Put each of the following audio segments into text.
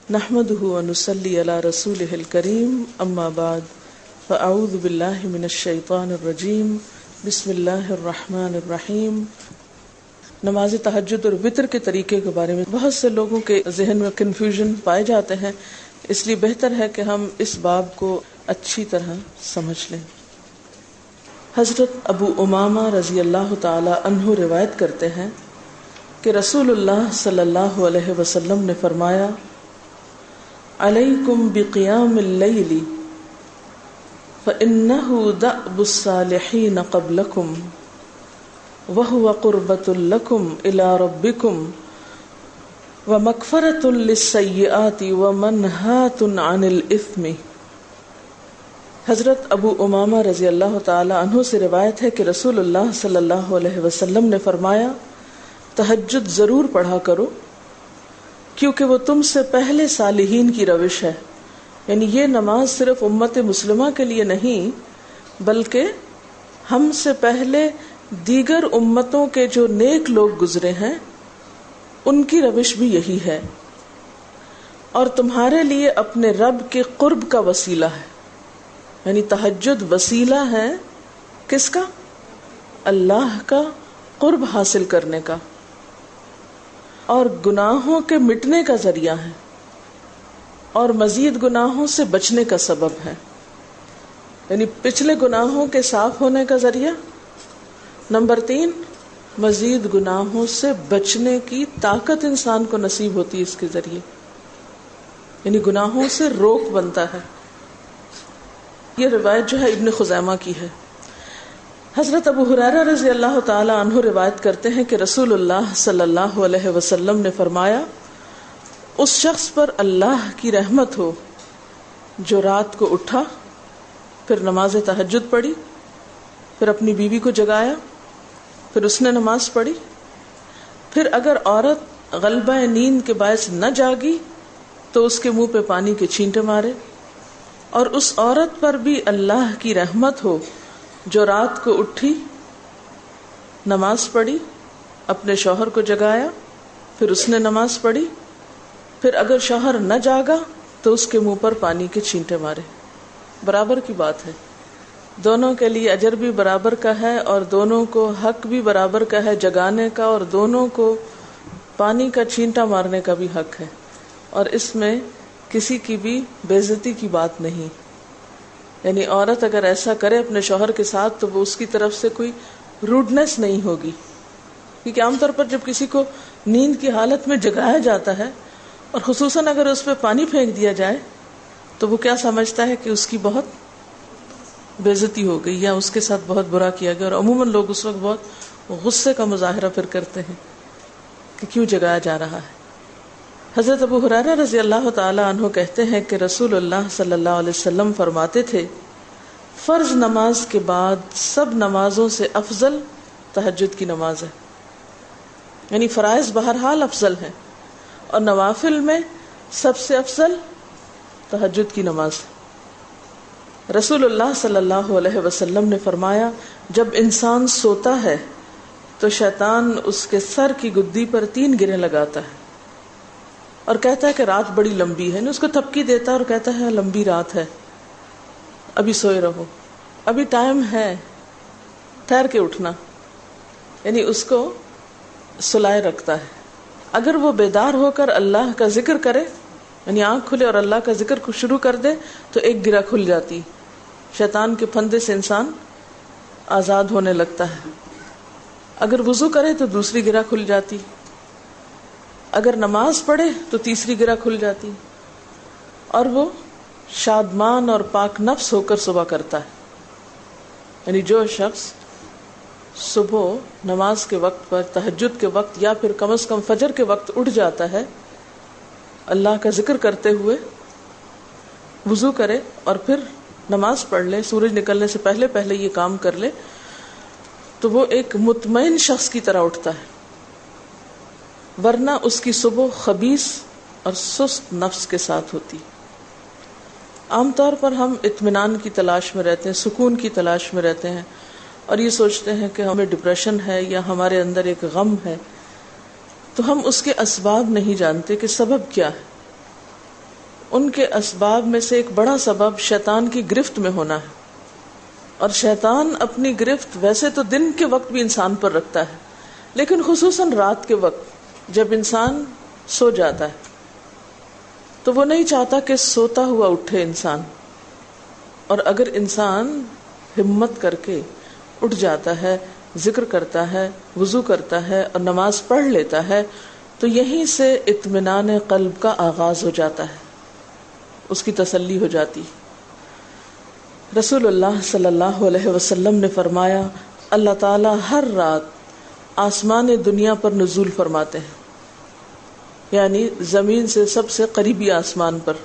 نحمده ونصلي على رسوله الكريم اما بعد فاعوذ بالله من الشیطان الرجیم بسم اللہ الرحمن الرحیم۔ نماز تہجد اور وتر کے طریقے کے بارے میں بہت سے لوگوں کے ذہن میں کنفیوژن پائے جاتے ہیں، اس لیے بہتر ہے کہ ہم اس باب کو اچھی طرح سمجھ لیں۔ حضرت ابو امامہ رضی اللہ تعالی عنہ روایت کرتے ہیں کہ رسول اللہ صلی اللہ علیہ وسلم نے فرمایا، علیکم بقیام اللیل فإنہ دأب الصالحین قبلکم وہو قربۃ لکم الی ربکم ومغفرۃ للسیئات ومنہاۃ عن الاثم۔ حضرت ابو امامہ رضی اللہ تعالی عنہ سے روایت ہے کہ رسول اللہ صلی اللہ علیہ وسلم نے فرمایا، تہجد ضرور پڑھا کرو کیونکہ وہ تم سے پہلے صالحین کی روش ہے۔ یعنی یہ نماز صرف امت مسلمہ کے لیے نہیں بلکہ ہم سے پہلے دیگر امتوں کے جو نیک لوگ گزرے ہیں ان کی روش بھی یہی ہے، اور تمہارے لیے اپنے رب کے قرب کا وسیلہ ہے۔ یعنی تہجد وسیلہ ہے کس کا؟ اللہ کا قرب حاصل کرنے کا، اور گناہوں کے مٹنے کا ذریعہ ہے، اور مزید گناہوں سے بچنے کا سبب ہے۔ یعنی پچھلے گناہوں کے صاف ہونے کا ذریعہ، نمبر 3 مزید گناہوں سے بچنے کی طاقت انسان کو نصیب ہوتی ہے اس کے ذریعے، یعنی گناہوں سے روک بنتا ہے۔ یہ روایت جو ہے ابن خزیمہ کی ہے۔ حضرت ابو ہریرہ رضی اللہ تعالی عنہ روایت کرتے ہیں کہ رسول اللہ صلی اللہ علیہ وسلم نے فرمایا، اس شخص پر اللہ کی رحمت ہو جو رات کو اٹھا، پھر نماز تہجد پڑھی، پھر اپنی بیوی کو جگایا، پھر اس نے نماز پڑھی، پھر اگر عورت غلبہ نیند کے باعث نہ جاگی تو اس کے منہ پہ پانی کے چھینٹے مارے، اور اس عورت پر بھی اللہ کی رحمت ہو جو رات کو اٹھی، نماز پڑھی، اپنے شوہر کو جگایا، پھر اس نے نماز پڑھی، پھر اگر شوہر نہ جاگا تو اس کے منہ پر پانی کے چھینٹے مارے۔ برابر کی بات ہے، دونوں کے لیے اجر بھی برابر کا ہے، اور دونوں کو حق بھی برابر کا ہے جگانے کا، اور دونوں کو پانی کا چھینٹا مارنے کا بھی حق ہے، اور اس میں کسی کی بھی بے عزتی کی بات نہیں۔ یعنی عورت اگر ایسا کرے اپنے شوہر کے ساتھ تو وہ اس کی طرف سے کوئی روڈنس نہیں ہوگی، کیونکہ عام طور پر جب کسی کو نیند کی حالت میں جگایا جاتا ہے اور خصوصاً اگر اس پہ پانی پھینک دیا جائے تو وہ کیا سمجھتا ہے کہ اس کی بہت بے عزتی ہو گئی یا اس کے ساتھ بہت برا کیا گیا، اور عموماً لوگ اس وقت بہت غصے کا مظاہرہ پھر کرتے ہیں کہ کیوں جگایا جا رہا ہے۔ حضرت ابو ہریرہ رضی اللہ تعالی عنہ کہتے ہیں کہ رسول اللہ صلی اللہ علیہ وسلم فرماتے تھے، فرض نماز کے بعد سب نمازوں سے افضل تہجد کی نماز ہے۔ یعنی فرائض بہرحال افضل ہیں، اور نوافل میں سب سے افضل تہجد کی نماز ہے۔ رسول اللہ صلی اللہ علیہ وسلم نے فرمایا، جب انسان سوتا ہے تو شیطان اس کے سر کی گدی پر 3 گریں لگاتا ہے اور کہتا ہے کہ رات بڑی لمبی ہے، اس کو تھپکی دیتا ہے اور کہتا ہے لمبی رات ہے، ابھی سوئے رہو، ابھی ٹائم ہے، ٹھہر کے اٹھنا۔ یعنی اس کو سلائے رکھتا ہے۔ اگر وہ بیدار ہو کر اللہ کا ذکر کرے، یعنی آنکھ کھلے اور اللہ کا ذکر کو شروع کر دے تو ایک گرہ کھل جاتی، شیطان کے پھندے سے انسان آزاد ہونے لگتا ہے۔ اگر وضو کرے تو دوسری گرہ کھل جاتی، اگر نماز پڑھے تو تیسری گرہ کھل جاتی، اور وہ شادمان اور پاک نفس ہو کر صبح کرتا ہے۔ یعنی جو شخص صبح نماز کے وقت پر، تہجد کے وقت، یا پھر کم از کم فجر کے وقت اٹھ جاتا ہے، اللہ کا ذکر کرتے ہوئے وضو کرے اور پھر نماز پڑھ لے، سورج نکلنے سے پہلے پہلے یہ کام کر لے، تو وہ ایک مطمئن شخص کی طرح اٹھتا ہے، ورنہ اس کی صبح خبیث اور سست نفس کے ساتھ ہوتی۔ عام طور پر ہم اطمینان کی تلاش میں رہتے ہیں، سکون کی تلاش میں رہتے ہیں، اور یہ سوچتے ہیں کہ ہمیں ڈپریشن ہے یا ہمارے اندر ایک غم ہے، تو ہم اس کے اسباب نہیں جانتے کہ سبب کیا ہے۔ ان کے اسباب میں سے ایک بڑا سبب شیطان کی گرفت میں ہونا ہے. اور شیطان اپنی گرفت ویسے تو دن کے وقت بھی انسان پر رکھتا ہے، لیکن خصوصاً رات کے وقت جب انسان سو جاتا ہے تو وہ نہیں چاہتا کہ سوتا ہوا اٹھے انسان. اور اگر انسان ہمت کر کے اٹھ جاتا ہے، ذکر کرتا ہے، وضو کرتا ہے اور نماز پڑھ لیتا ہے تو یہیں سے اطمینان قلب کا آغاز ہو جاتا ہے، اس کی تسلی ہو جاتی. رسول اللہ صلی اللہ علیہ وسلم نے فرمایا اللہ تعالیٰ ہر رات آسمان دنیا پر نزول فرماتے ہیں، یعنی زمین سے سب سے قریبی آسمان پر.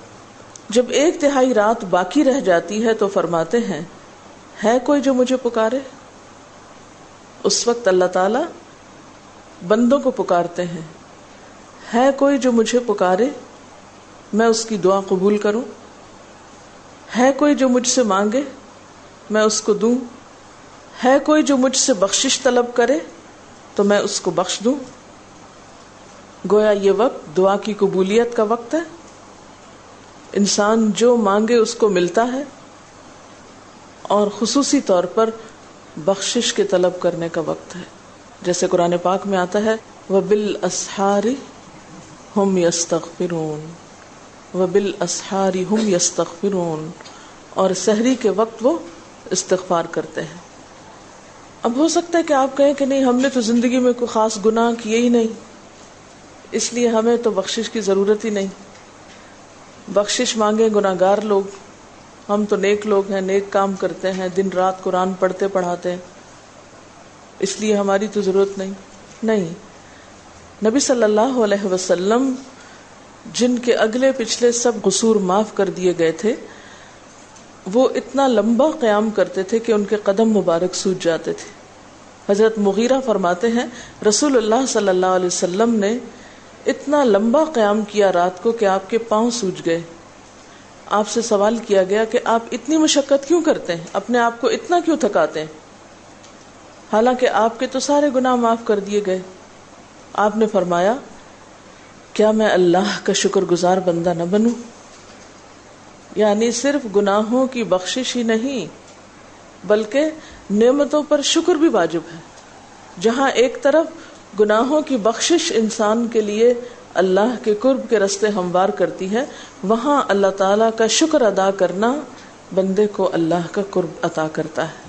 جب 1/3 رات باقی رہ جاتی ہے تو فرماتے ہیں ہے کوئی جو مجھے پکارے. اس وقت اللہ تعالیٰ بندوں کو پکارتے ہیں، ہے کوئی جو مجھے پکارے میں اس کی دعا قبول کروں، ہے کوئی جو مجھ سے مانگے میں اس کو دوں، ہے کوئی جو مجھ سے بخشش طلب کرے تو میں اس کو بخش دوں. گویا یہ وقت دعا کی قبولیت کا وقت ہے. انسان جو مانگے اس کو ملتا ہے، اور خصوصی طور پر بخشش کے طلب کرنے کا وقت ہے. جیسے قرآن پاک میں آتا ہے وَبِالْأَسْحَارِ هُمْ يَسْتَغْفِرُونَ وَبِالْأَسْحَارِ هُمْ يَسْتَغْفِرُونَ، اور سحری کے وقت وہ استغفار کرتے ہیں. اب ہو سکتا ہے کہ آپ کہیں کہ نہیں ہم نے تو زندگی میں کوئی خاص گناہ کیے ہی نہیں، اس لیے ہمیں تو بخشش کی ضرورت ہی نہیں. بخشش مانگے گناہگار لوگ، ہم تو نیک لوگ ہیں، نیک کام کرتے ہیں، دن رات قرآن پڑھتے پڑھاتے ہیں، اس لیے ہماری تو ضرورت نہیں. نہیں، نبی صلی اللہ علیہ وسلم جن کے اگلے پچھلے سب قصور معاف کر دیے گئے تھے، وہ اتنا لمبا قیام کرتے تھے کہ ان کے قدم مبارک سوج جاتے تھے. حضرت مغیرہ فرماتے ہیں رسول اللہ صلی اللہ علیہ وسلم نے اتنا لمبا قیام کیا رات کو کہ آپ کے پاؤں سوج گئے. آپ سے سوال کیا گیا کہ آپ اتنی مشقت کیوں کرتے ہیں، اپنے آپ کو اتنا کیوں تھکاتے ہیں، حالانکہ آپ کے تو سارے گناہ معاف کر دیے گئے. آپ نے فرمایا کیا میں اللہ کا شکر گزار بندہ نہ بنوں. یعنی صرف گناہوں کی بخشش ہی نہیں بلکہ نعمتوں پر شکر بھی واجب ہے. جہاں ایک طرف گناہوں کی بخشش انسان کے لیے اللہ کے قرب کے راستے ہموار کرتی ہے، وہاں اللہ تعالیٰ کا شکر ادا کرنا بندے کو اللہ کا قرب عطا کرتا ہے.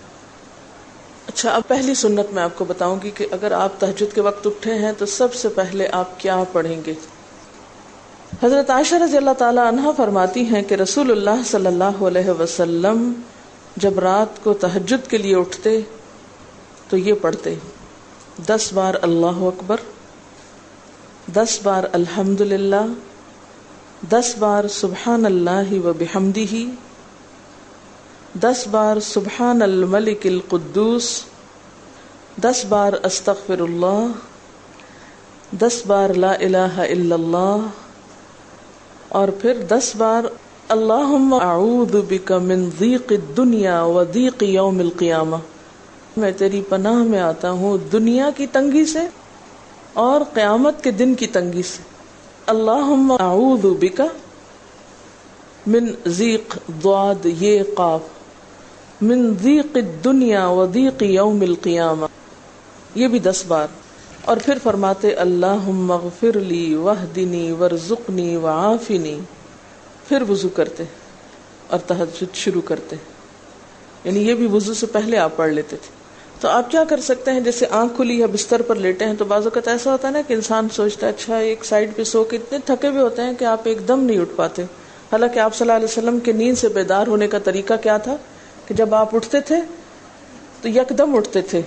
اچھا، اب پہلی سنت میں آپ کو بتاؤں گی کہ اگر آپ تہجد کے وقت اٹھے ہیں تو سب سے پہلے آپ کیا پڑھیں گے. حضرت عائشہ رضی اللہ تعالی عنہا فرماتی ہیں کہ رسول اللہ صلی اللہ علیہ وسلم جب رات کو تہجد کے لیے اٹھتے تو یہ پڑھتے 10 بار اللہ اکبر، 10 بار الحمدللہ، 10 بار سبحان اللہ و بحمدہ، 10 بار سبحان الملک القدوس، 10 بار استغفر اللہ، 10 بار لا الہ الا اللہ، اور پھر 10 بار اللہم اعوذ بک من ضیق الدنیا و ضیق یوم القیامہ، میں تیری پناہ میں آتا ہوں دنیا کی تنگی سے اور قیامت کے دن کی تنگی سے. اللہم اعوذ بک من ضیق ضاد یہ قاف من ضیق الدنیا و ضیق یوم القیامہ، یہ بھی 10 بار. اور پھر فرماتے اللہم اغفر لی واہدنی وارزقنی وعافنی، پھر وضو کرتے اور تہجد شروع کرتے. یعنی یہ بھی وضو سے پہلے آپ پڑھ لیتے تھے. تو آپ کیا کر سکتے ہیں، جیسے آنکھ کھلی یا بستر پر لیٹے ہیں تو بعض اوقات ایسا ہوتا ہے نا کہ انسان سوچتا ہے اچھا ایک سائڈ پہ سو کے اتنے تھکے ہوئے ہوتے ہیں کہ آپ ایک دم نہیں اٹھ پاتے. حالانکہ آپ صلی اللہ علیہ وسلم کے نیند سے بیدار ہونے کا طریقہ کیا تھا کہ جب آپ اٹھتے تھے تو یکدم اٹھتے تھے،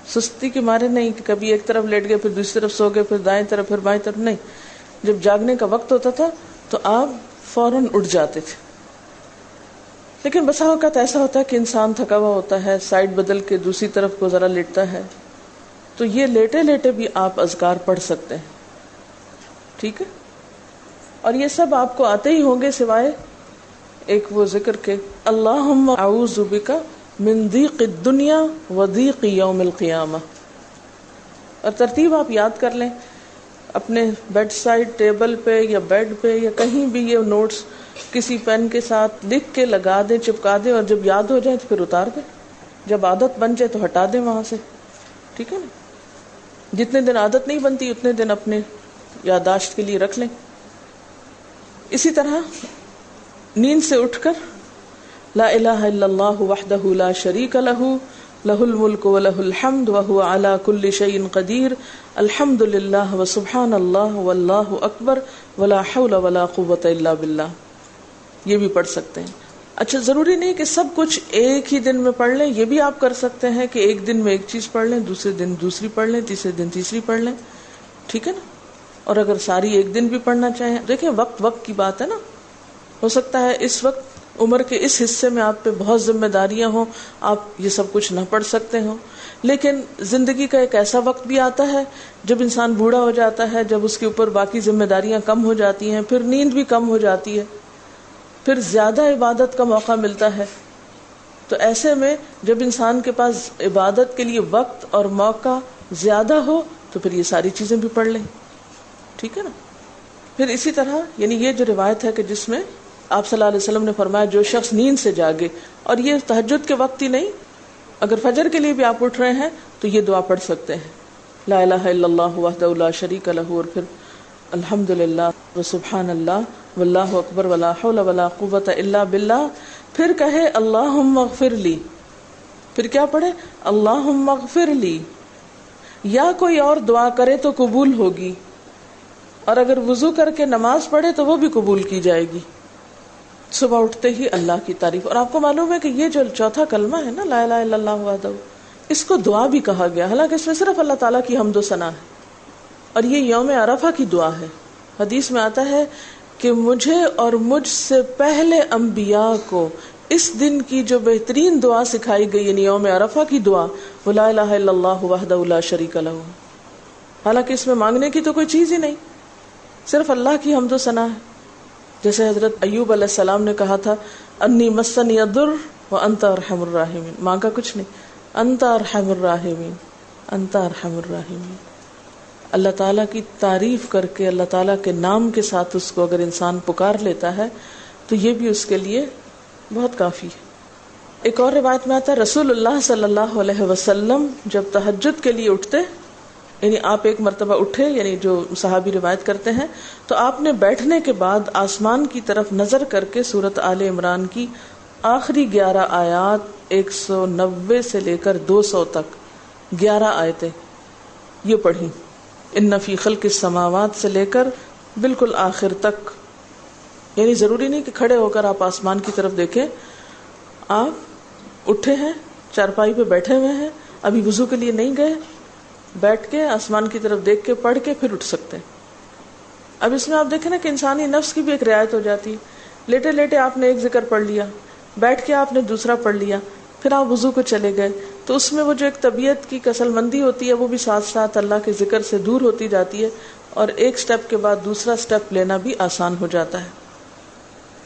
سستی کے مارے نہیں کہ کبھی ایک طرف لیٹ گئے پھر دوسری طرف سو گئے پھر دائیں طرف پھر بائیں طرف، نہیں. جب جاگنے کا وقت ہوتا تھا تو آپ فوراً اٹھ جاتے تھے. لیکن بسا اوقات ایسا ہوتا ہے کہ انسان تھکا ہوا ہوتا ہے، سائڈ بدل کے دوسری طرف کو ذرا لیٹتا ہے، تو یہ لیٹے لیٹے بھی آپ اذکار پڑھ سکتے ہیں. ٹھیک ہے، اور یہ سب آپ کو آتے ہی ہوں گے سوائے ایک وہ ذکر کے اللہم اعوذ بک من ضیق الدنیا و ضیق یوم القیامہ. اور ترتیب آپ یاد کر لیں، اپنے بیڈ سائڈ ٹیبل پہ یا بیڈ پہ یا کہیں بھی یہ نوٹس کسی پین کے ساتھ لکھ کے لگا دیں، چپکا دیں، اور جب یاد ہو جائے تو پھر اتار دیں، جب عادت بن جائے تو ہٹا دیں وہاں سے. ٹھیک ہے نا؟ جتنے دن عادت نہیں بنتی اتنے دن اپنے یادداشت کے لیے رکھ لیں. اسی طرح نیند سے اٹھ کر لا الہ الا اللہ وحدہ لا شریک لہ لہ الملک ولہ الحمد وہو علی کل شیء قدیر الحمد للہ وسبحان اللہ واللہ اکبر ولا حول ولا قوۃ الا باللہ. یہ بھی پڑھ سکتے ہیں. اچھا، ضروری نہیں کہ سب کچھ ایک ہی دن میں پڑھ لیں، یہ بھی آپ کر سکتے ہیں کہ ایک دن میں ایک چیز پڑھ لیں، دوسرے دن دوسری پڑھ لیں، تیسرے دن تیسری پڑھ لیں. ٹھیک ہے نا؟ اور اگر ساری ایک دن بھی پڑھنا چاہیں، دیکھیں وقت کی بات ہے نا. ہو سکتا ہے اس وقت عمر کے اس حصے میں آپ پہ بہت ذمہ داریاں ہوں، آپ یہ سب کچھ نہ پڑھ سکتے ہوں، لیکن زندگی کا ایک ایسا وقت بھی آتا ہے جب انسان بوڑھا ہو جاتا ہے، جب اس کے اوپر باقی ذمہ داریاں کم ہو جاتی ہیں، پھر نیند بھی کم ہو جاتی ہے، پھر زیادہ عبادت کا موقع ملتا ہے. تو ایسے میں جب انسان کے پاس عبادت کے لیے وقت اور موقع زیادہ ہو تو پھر یہ ساری چیزیں بھی پڑھ لیں. ٹھیک ہے نا؟ پھر اسی طرح یعنی یہ جو روایت ہے کہ جس میں آپ صلی اللہ علیہ وسلم نے فرمایا جو شخص نیند سے جاگے، اور یہ تہجد کے وقت ہی نہیں، اگر فجر کے لیے بھی آپ اٹھ رہے ہیں تو یہ دعا پڑھ سکتے ہیں، لا الہ الا اللہ وحدہ لا شریک لہ، اور پھر الحمد للہ وسبحان اللہ واللہ اکبر ولا حول ولا قوۃ الا باللہ. پھر کہے اللہم اغفر لی، پھر کیا پڑھے؟ اللہم اغفر لی. یا کوئی اور دعا کرے تو قبول ہوگی، اور اگر وضو کر کے نماز پڑھے تو وہ بھی قبول کی جائے گی. صبح اٹھتے ہی اللہ کی تعریف. اور آپ کو معلوم ہے کہ یہ جو چوتھا کلمہ ہے نا، لا الہ الا اللہ وحدہ، اس کو دعا بھی کہا گیا، حالانکہ اس میں صرف اللہ تعالیٰ کی حمد و ثنا ہے. اور یہ یوم عرفہ کی دعا ہے. حدیث میں آتا ہے کہ مجھے اور مجھ سے پہلے انبیاء کو اس دن کی جو بہترین دعا سکھائی گئی، یعنی یوم عرفہ کی دعا، وہ لا الہ الا اللہ وحدہ لا شریک لہ. حالانکہ اس میں مانگنے کی تو کوئی چیز ہی نہیں، صرف اللہ کی حمد و ثنا ہے. جیسے حضرت ایوب علیہ السلام نے کہا تھا انی مسنی الضر وانت ارحم الراحمین، مانگا کچھ نہیں، انت ارحم الراحمین، انت ارحم الراحمین. اللہ تعالیٰ کی تعریف کر کے، اللہ تعالیٰ کے نام کے ساتھ اس کو اگر انسان پکار لیتا ہے تو یہ بھی اس کے لیے بہت کافی ہے. ایک اور روایت میں آتا ہے رسول اللہ صلی اللہ علیہ وسلم جب تہجد کے لیے اٹھتے، یعنی آپ ایک مرتبہ اٹھے، یعنی جو صحابی روایت کرتے ہیں، تو آپ نے بیٹھنے کے بعد آسمان کی طرف نظر کر کے سورۃ آل عمران کی آخری 11 آیات 190 سے لے کر 200 تک 11 آیتیں یہ پڑھی. ان فی خلق السماوات سے لے کر بالکل آخر تک. یعنی ضروری نہیں کہ کھڑے ہو کر آپ آسمان کی طرف دیکھیں، آپ اٹھے ہیں، چارپائی پہ بیٹھے ہوئے ہیں، ابھی وضو کے لیے نہیں گئے، بیٹھ کے آسمان کی طرف دیکھ کے پڑھ کے پھر اٹھ سکتے ہیں. اب اس میں آپ دیکھیں نا کہ انسانی نفس کی بھی ایک رعایت ہو جاتی ہے. لیٹے لیٹے آپ نے ایک ذکر پڑھ لیا، بیٹھ کے آپ نے دوسرا پڑھ لیا، پھر آپ وضو کو چلے گئے، تو اس میں وہ جو ایک طبیعت کی کسل مندی ہوتی ہے وہ بھی ساتھ ساتھ اللہ کے ذکر سے دور ہوتی جاتی ہے، اور ایک سٹیپ کے بعد دوسرا سٹیپ لینا بھی آسان ہو جاتا ہے.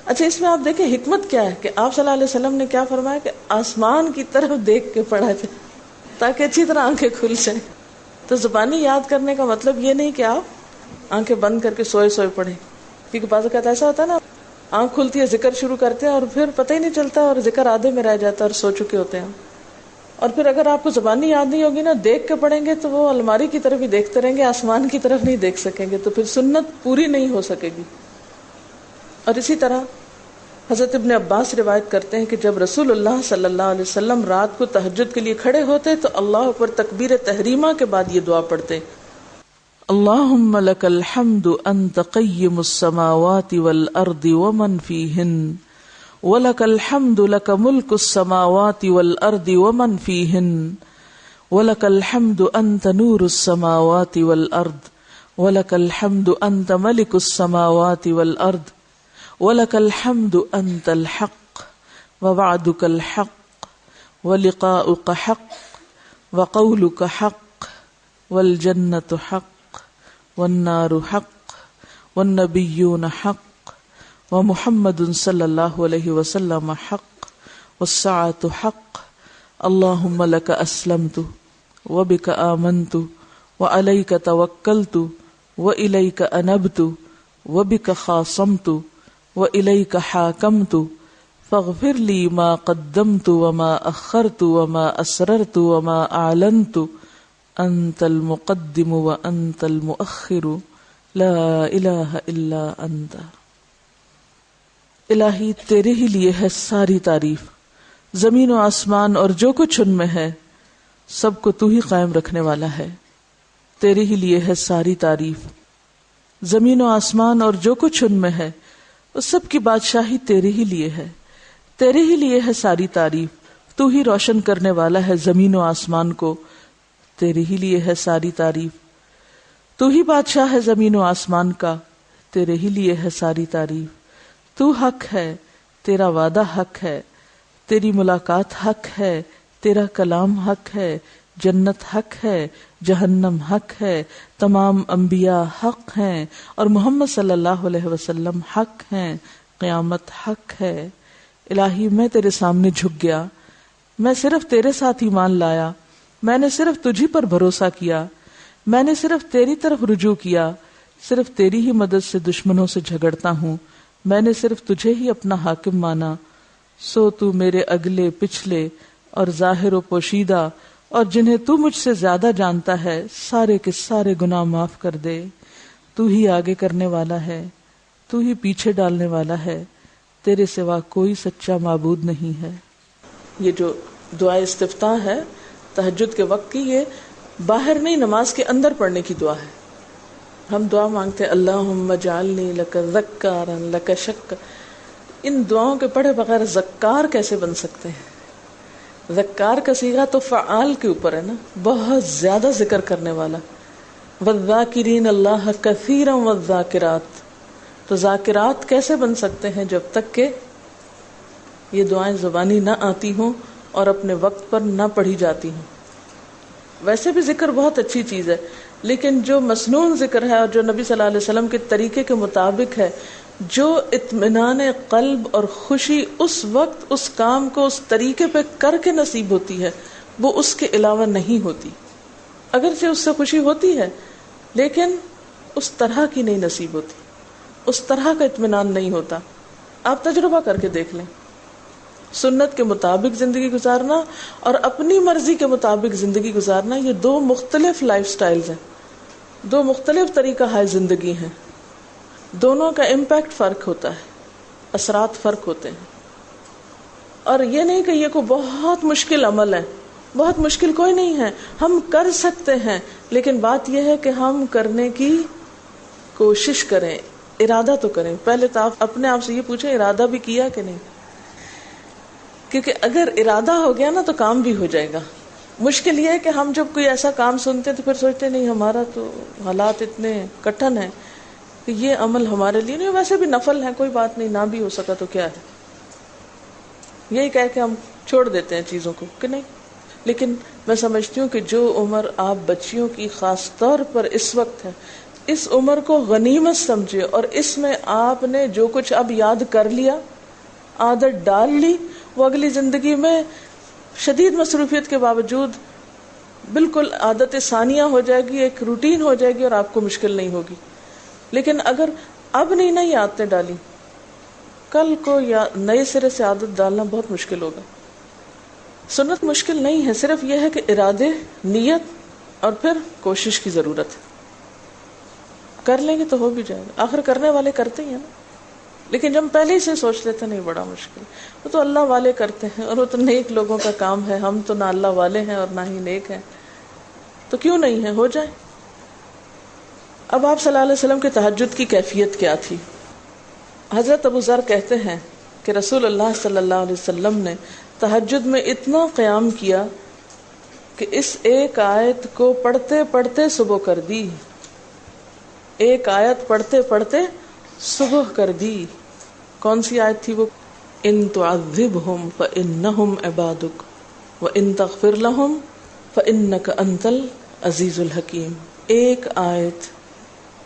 اچھا، اس میں آپ دیکھیں حکمت کیا ہے کہ آپ صلی اللہ علیہ وسلم نے کیا فرمایا کہ آسمان کی طرف دیکھ کے پڑھا جائے تاکہ اچھی طرح آنکھیں کھل جائیں. تو زبانی یاد کرنے کا مطلب یہ نہیں کہ آپ آنکھیں بند کر کے سوئے سوئے پڑھیں، کیونکہ بعض اوقات ایسا ہوتا ہے نا، آنکھ کھلتی ہے، ذکر شروع کرتے ہیں اور پھر پتہ ہی نہیں چلتا اور ذکر آدھے میں رہ جاتا ہے اور سو چکے ہوتے ہیں. اور پھر اگر آپ کو زبانی یاد نہیں ہوگی نا، دیکھ کے پڑھیں گے تو وہ الماری کی طرف ہی دیکھتے رہیں گے، آسمان کی طرف نہیں دیکھ سکیں گے، تو پھر سنت پوری نہیں ہو سکے گی. اور اسی طرح حضرت ابن عباس روایت کرتے ہیں کہ جب رسول اللہ صلی اللہ علیہ وسلم رات کو تہجد کے لیے کھڑے ہوتے تو اللہ اکبر تکبیر تحریمہ کے بعد یہ دعا پڑھتے، اللہم لک الحمد انت قیم السماوات والارض ومن فیہن ولک الحمد لک ملک السماوات والارض ومن فیہن ولک الحمد انت نور السماوات والارض ولک الحمد انت ملک السماوات والارض وَلَكَ الْحَمْدُ أَنْتَ الْحَقُّ وَوَعْدُكَ الْحَقُّ وَلِقَاؤُكَ حَقٌّ وَقَوْلُكَ حَقٌّ وَالْجَنَّةُ حَقٌّ وَالنَّارُ حَقٌّ وَالنَّبِيُّونَ حَقٌّ وَمُحَمَّدٌ صلی اللہ علیہ وسلم حق والساعة حق اللہم لک اسلمت وبک آمنت وعلیک توکلت وإلیک انبت وبک خاصمت وإلیک حاکمت فاغفر لی ما قدمت وما اخرت وما اسررت وما اعلنت انت المقدم وانت المؤخر لا الہ الا انت. الہی تیرے ہی لیے ہے ساری تعریف، زمین و آسمان اور جو کچھ ان میں ہے سب کو تو ہی قائم رکھنے والا ہے. تیرے ہی لیے ہے ساری تعریف، زمین و آسمان اور جو کچھ ان میں ہے اس سب کی بادشاہی تیرے ہی لیے ہے. تیرے ہی لیے ہے ساری تعریف، تو ہی روشن کرنے والا ہے زمین و آسمان کو. تیرے ہی لیے ہے ساری تعریف، تو ہی بادشاہ ہے زمین و آسمان کا. تیرے ہی لیے ہے ساری تعریف. تو حق ہے، تیرا وعدہ حق ہے، تیری ملاقات حق ہے، تیرا کلام حق ہے، جنت حق ہے، جہنم حق ہے، تمام انبیاء حق ہیں اور محمد صلی اللہ علیہ وسلم حق ہیں، قیامت حق ہے. الہی میں تیرے سامنے جھک گیا، میں صرف تیرے ساتھ ایمان لایا، میں نے صرف تجھی پر بھروسہ کیا، میں نے صرف تیری طرف رجوع کیا، صرف تیری ہی مدد سے دشمنوں سے جھگڑتا ہوں، میں نے صرف تجھے ہی اپنا حاکم مانا. سو تو میرے اگلے پچھلے اور ظاہر و پوشیدہ اور جنہیں تو مجھ سے زیادہ جانتا ہے سارے کے سارے گناہ معاف کر دے. تو ہی آگے کرنے والا ہے، تو ہی پیچھے ڈالنے والا ہے، تیرے سوا کوئی سچا معبود نہیں ہے. یہ جو دعا استفتاح ہے تہجد کے وقت کی، یہ باہر نہیں نماز کے اندر پڑھنے کی دعا ہے. ہم دعا مانگتے ہیں اللہم اجعلنی لک ذکارا لک شکارا. ان دعاؤں کے پڑھے بغیر ذکار کیسے بن سکتے ہیں؟ ذکار کا صیغہ تو فعال کے اوپر ہے نا، بہت زیادہ ذکر کرنے والا. والذاکرین اللہ کثیرا والذاکرات. تو ذاکرات کیسے بن سکتے ہیں جب تک کہ یہ دعائیں زبانی نہ آتی ہوں اور اپنے وقت پر نہ پڑھی جاتی ہوں. ویسے بھی ذکر بہت اچھی چیز ہے، لیکن جو مسنون ذکر ہے اور جو نبی صلی اللہ علیہ وسلم کے طریقے کے مطابق ہے، جو اطمینان قلب اور خوشی اس وقت اس کام کو اس طریقے پہ کر کے نصیب ہوتی ہے، وہ اس کے علاوہ نہیں ہوتی. اگرچہ اس سے خوشی ہوتی ہے لیکن اس طرح کی نہیں نصیب ہوتی، اس طرح کا اطمینان نہیں ہوتا. آپ تجربہ کر کے دیکھ لیں، سنت کے مطابق زندگی گزارنا اور اپنی مرضی کے مطابق زندگی گزارنا، یہ دو مختلف لائف سٹائلز ہیں، دو مختلف طریقہ ہے زندگی ہیں. دونوں کا امپیکٹ فرق ہوتا ہے، اثرات فرق ہوتے ہیں. اور یہ نہیں کہ یہ کوئی بہت مشکل عمل ہے، بہت مشکل کوئی نہیں ہے، ہم کر سکتے ہیں. لیکن بات یہ ہے کہ ہم کرنے کی کوشش کریں، ارادہ تو کریں. پہلے تو آپ اپنے آپ سے یہ پوچھیں ارادہ بھی کیا کہ نہیں، کیونکہ اگر ارادہ ہو گیا نا تو کام بھی ہو جائے گا. مشکل یہ ہے کہ ہم جب کوئی ایسا کام سنتے تو پھر سوچتے نہیں ہمارا تو حالات اتنے کٹھن ہیں کہ یہ عمل ہمارے لیے نہیں. ویسے بھی نفل ہے، کوئی بات نہیں، نہ بھی ہو سکا تو کیا ہے، یہی کہہ کے ہم چھوڑ دیتے ہیں چیزوں کو کہ نہیں. لیکن میں سمجھتی ہوں کہ جو عمر آپ بچیوں کی خاص طور پر اس وقت ہے، اس عمر کو غنیمت سمجھے اور اس میں آپ نے جو کچھ اب یاد کر لیا، عادت ڈال لی، وہ اگلی زندگی میں شدید مصروفیت کے باوجود بالکل عادت ثانیہ ہو جائے گی، ایک روٹین ہو جائے گی اور آپ کو مشکل نہیں ہوگی. لیکن اگر اب نہیں نئی عادتیں ڈالی، کل کو یا نئے سرے سے عادت ڈالنا بہت مشکل ہوگا. سنت مشکل نہیں ہے، صرف یہ ہے کہ ارادے، نیت اور پھر کوشش کی ضرورت ہے. کر لیں گے تو ہو بھی جائے گا، آخر کرنے والے کرتے ہی ہیں نا. لیکن جب ہم پہلے ہی سے سوچ لیتے نہیں بڑا مشکل، وہ تو اللہ والے کرتے ہیں اور وہ تو نیک لوگوں کا کام ہے، ہم تو نہ اللہ والے ہیں اور نہ ہی نیک ہیں، تو کیوں نہیں ہے، ہو جائے. اب آپ صلی اللہ علیہ وسلم کے تہجد کی کیفیت کیا تھی؟ حضرت ابو ذر کہتے ہیں کہ رسول اللہ صلی اللہ علیہ وسلم نے تہجد میں اتنا قیام کیا کہ اس ایک آیت کو پڑھتے پڑھتے صبح کر دی. ایک آیت پڑھتے پڑھتے صبح کر دی. کون سی آیت تھی وہ؟ ان تعذبہم فانہم عبادک وان تغفر لہم فانک انت العزیز الحکیم.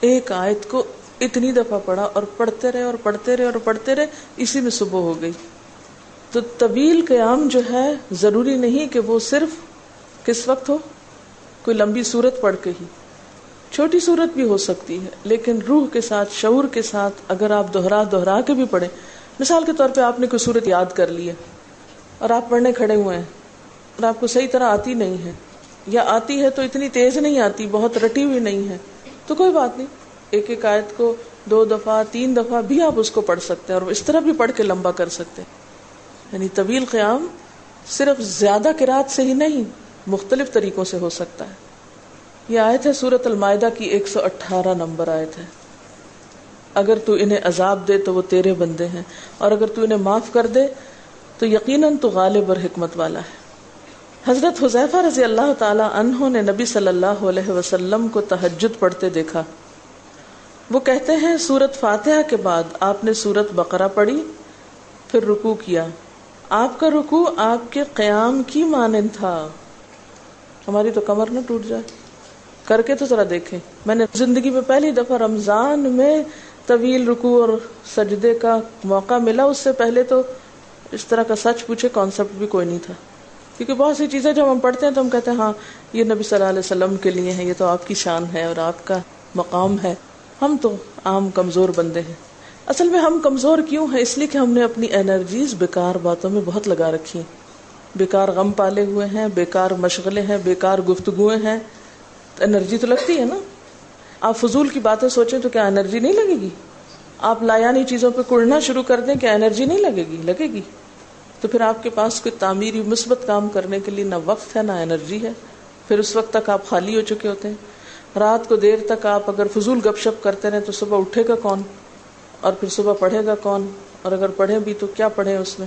ایک آیت کو اتنی دفعہ پڑھا اور پڑھتے رہے اور پڑھتے رہے اور پڑھتے رہے، اسی میں صبح ہو گئی. تو طویل قیام جو ہے ضروری نہیں کہ وہ صرف کس وقت ہو، کوئی لمبی سورت پڑھ کے ہی. چھوٹی صورت بھی ہو سکتی ہے، لیکن روح کے ساتھ، شعور کے ساتھ اگر آپ دوہرا کے بھی پڑھیں. مثال کے طور پہ آپ نے کوئی صورت یاد کر لی ہے اور آپ پڑھنے کھڑے ہوئے ہیں اور آپ کو صحیح طرح آتی نہیں ہے، یا آتی ہے تو اتنی تیز نہیں آتی، بہت رٹی ہوئی نہیں ہے، تو کوئی بات نہیں، ایک ایک آیت کو 2 دفعہ 3 دفعہ بھی آپ اس کو پڑھ سکتے ہیں، اور اس طرح بھی پڑھ کے لمبا کر سکتے ہیں. یعنی طویل قیام صرف زیادہ قرات سے ہی نہیں، مختلف طریقوں سے ہو سکتا ہے. یہ آیت ہے سورۃ المائدہ کی 118 نمبر آیت ہے. اگر تو انہیں عذاب دے تو وہ تیرے بندے ہیں، اور اگر تو انہیں معاف کر دے تو یقیناً تو غالب اور حکمت والا ہے. حضرت حذیفہ رضی اللہ تعالی عنہ نے نبی صلی اللہ علیہ وسلم کو تہجد پڑھتے دیکھا. وہ کہتے ہیں سورۃ فاتحہ کے بعد آپ نے سورۃ بقرہ پڑھی، پھر رکوع کیا. آپ کا رکوع آپ کے قیام کی مانند تھا. ہماری تو کمر نہ ٹوٹ جائے. کر کے تو ذرا دیکھیں. میں نے زندگی میں پہلی دفعہ رمضان میں طویل رکوع اور سجدے کا موقع ملا. اس سے پہلے تو اس طرح کا سچ پوچھے کانسیپٹ بھی کوئی نہیں تھا، کیونکہ بہت سی چیزیں جب ہم پڑھتے ہیں تو ہم کہتے ہیں ہاں یہ نبی صلی اللہ علیہ وسلم کے لیے ہے، یہ تو آپ کی شان ہے اور آپ کا مقام ہے. ہم تو عام کمزور بندے ہیں. اصل میں ہم کمزور کیوں ہیں؟ اس لیے کہ ہم نے اپنی انرجیز بیکار باتوں میں بہت لگا رکھی ہیں، بیکار غم پالے ہوئے ہیں، بیکار مشغلے ہیں، بیکار گفتگویں ہیں. انرجی تو لگتی ہے نا. آپ فضول کی باتیں سوچیں تو کیا انرجی نہیں لگے گی؟ آپ لایانی چیزوں پہ کڑنا شروع کر دیں، کیا انرجی نہیں لگے گی؟ لگے گی. تو پھر آپ کے پاس کوئی تعمیری مثبت کام کرنے کے لیے نہ وقت ہے نہ انرجی ہے. پھر اس وقت تک آپ خالی ہو چکے ہوتے ہیں. رات کو دیر تک آپ اگر فضول گپ شپ کرتے رہیں تو صبح اٹھے گا کون، اور پھر صبح پڑھے گا کون، اور اگر پڑھیں بھی تو کیا پڑھیں اس میں.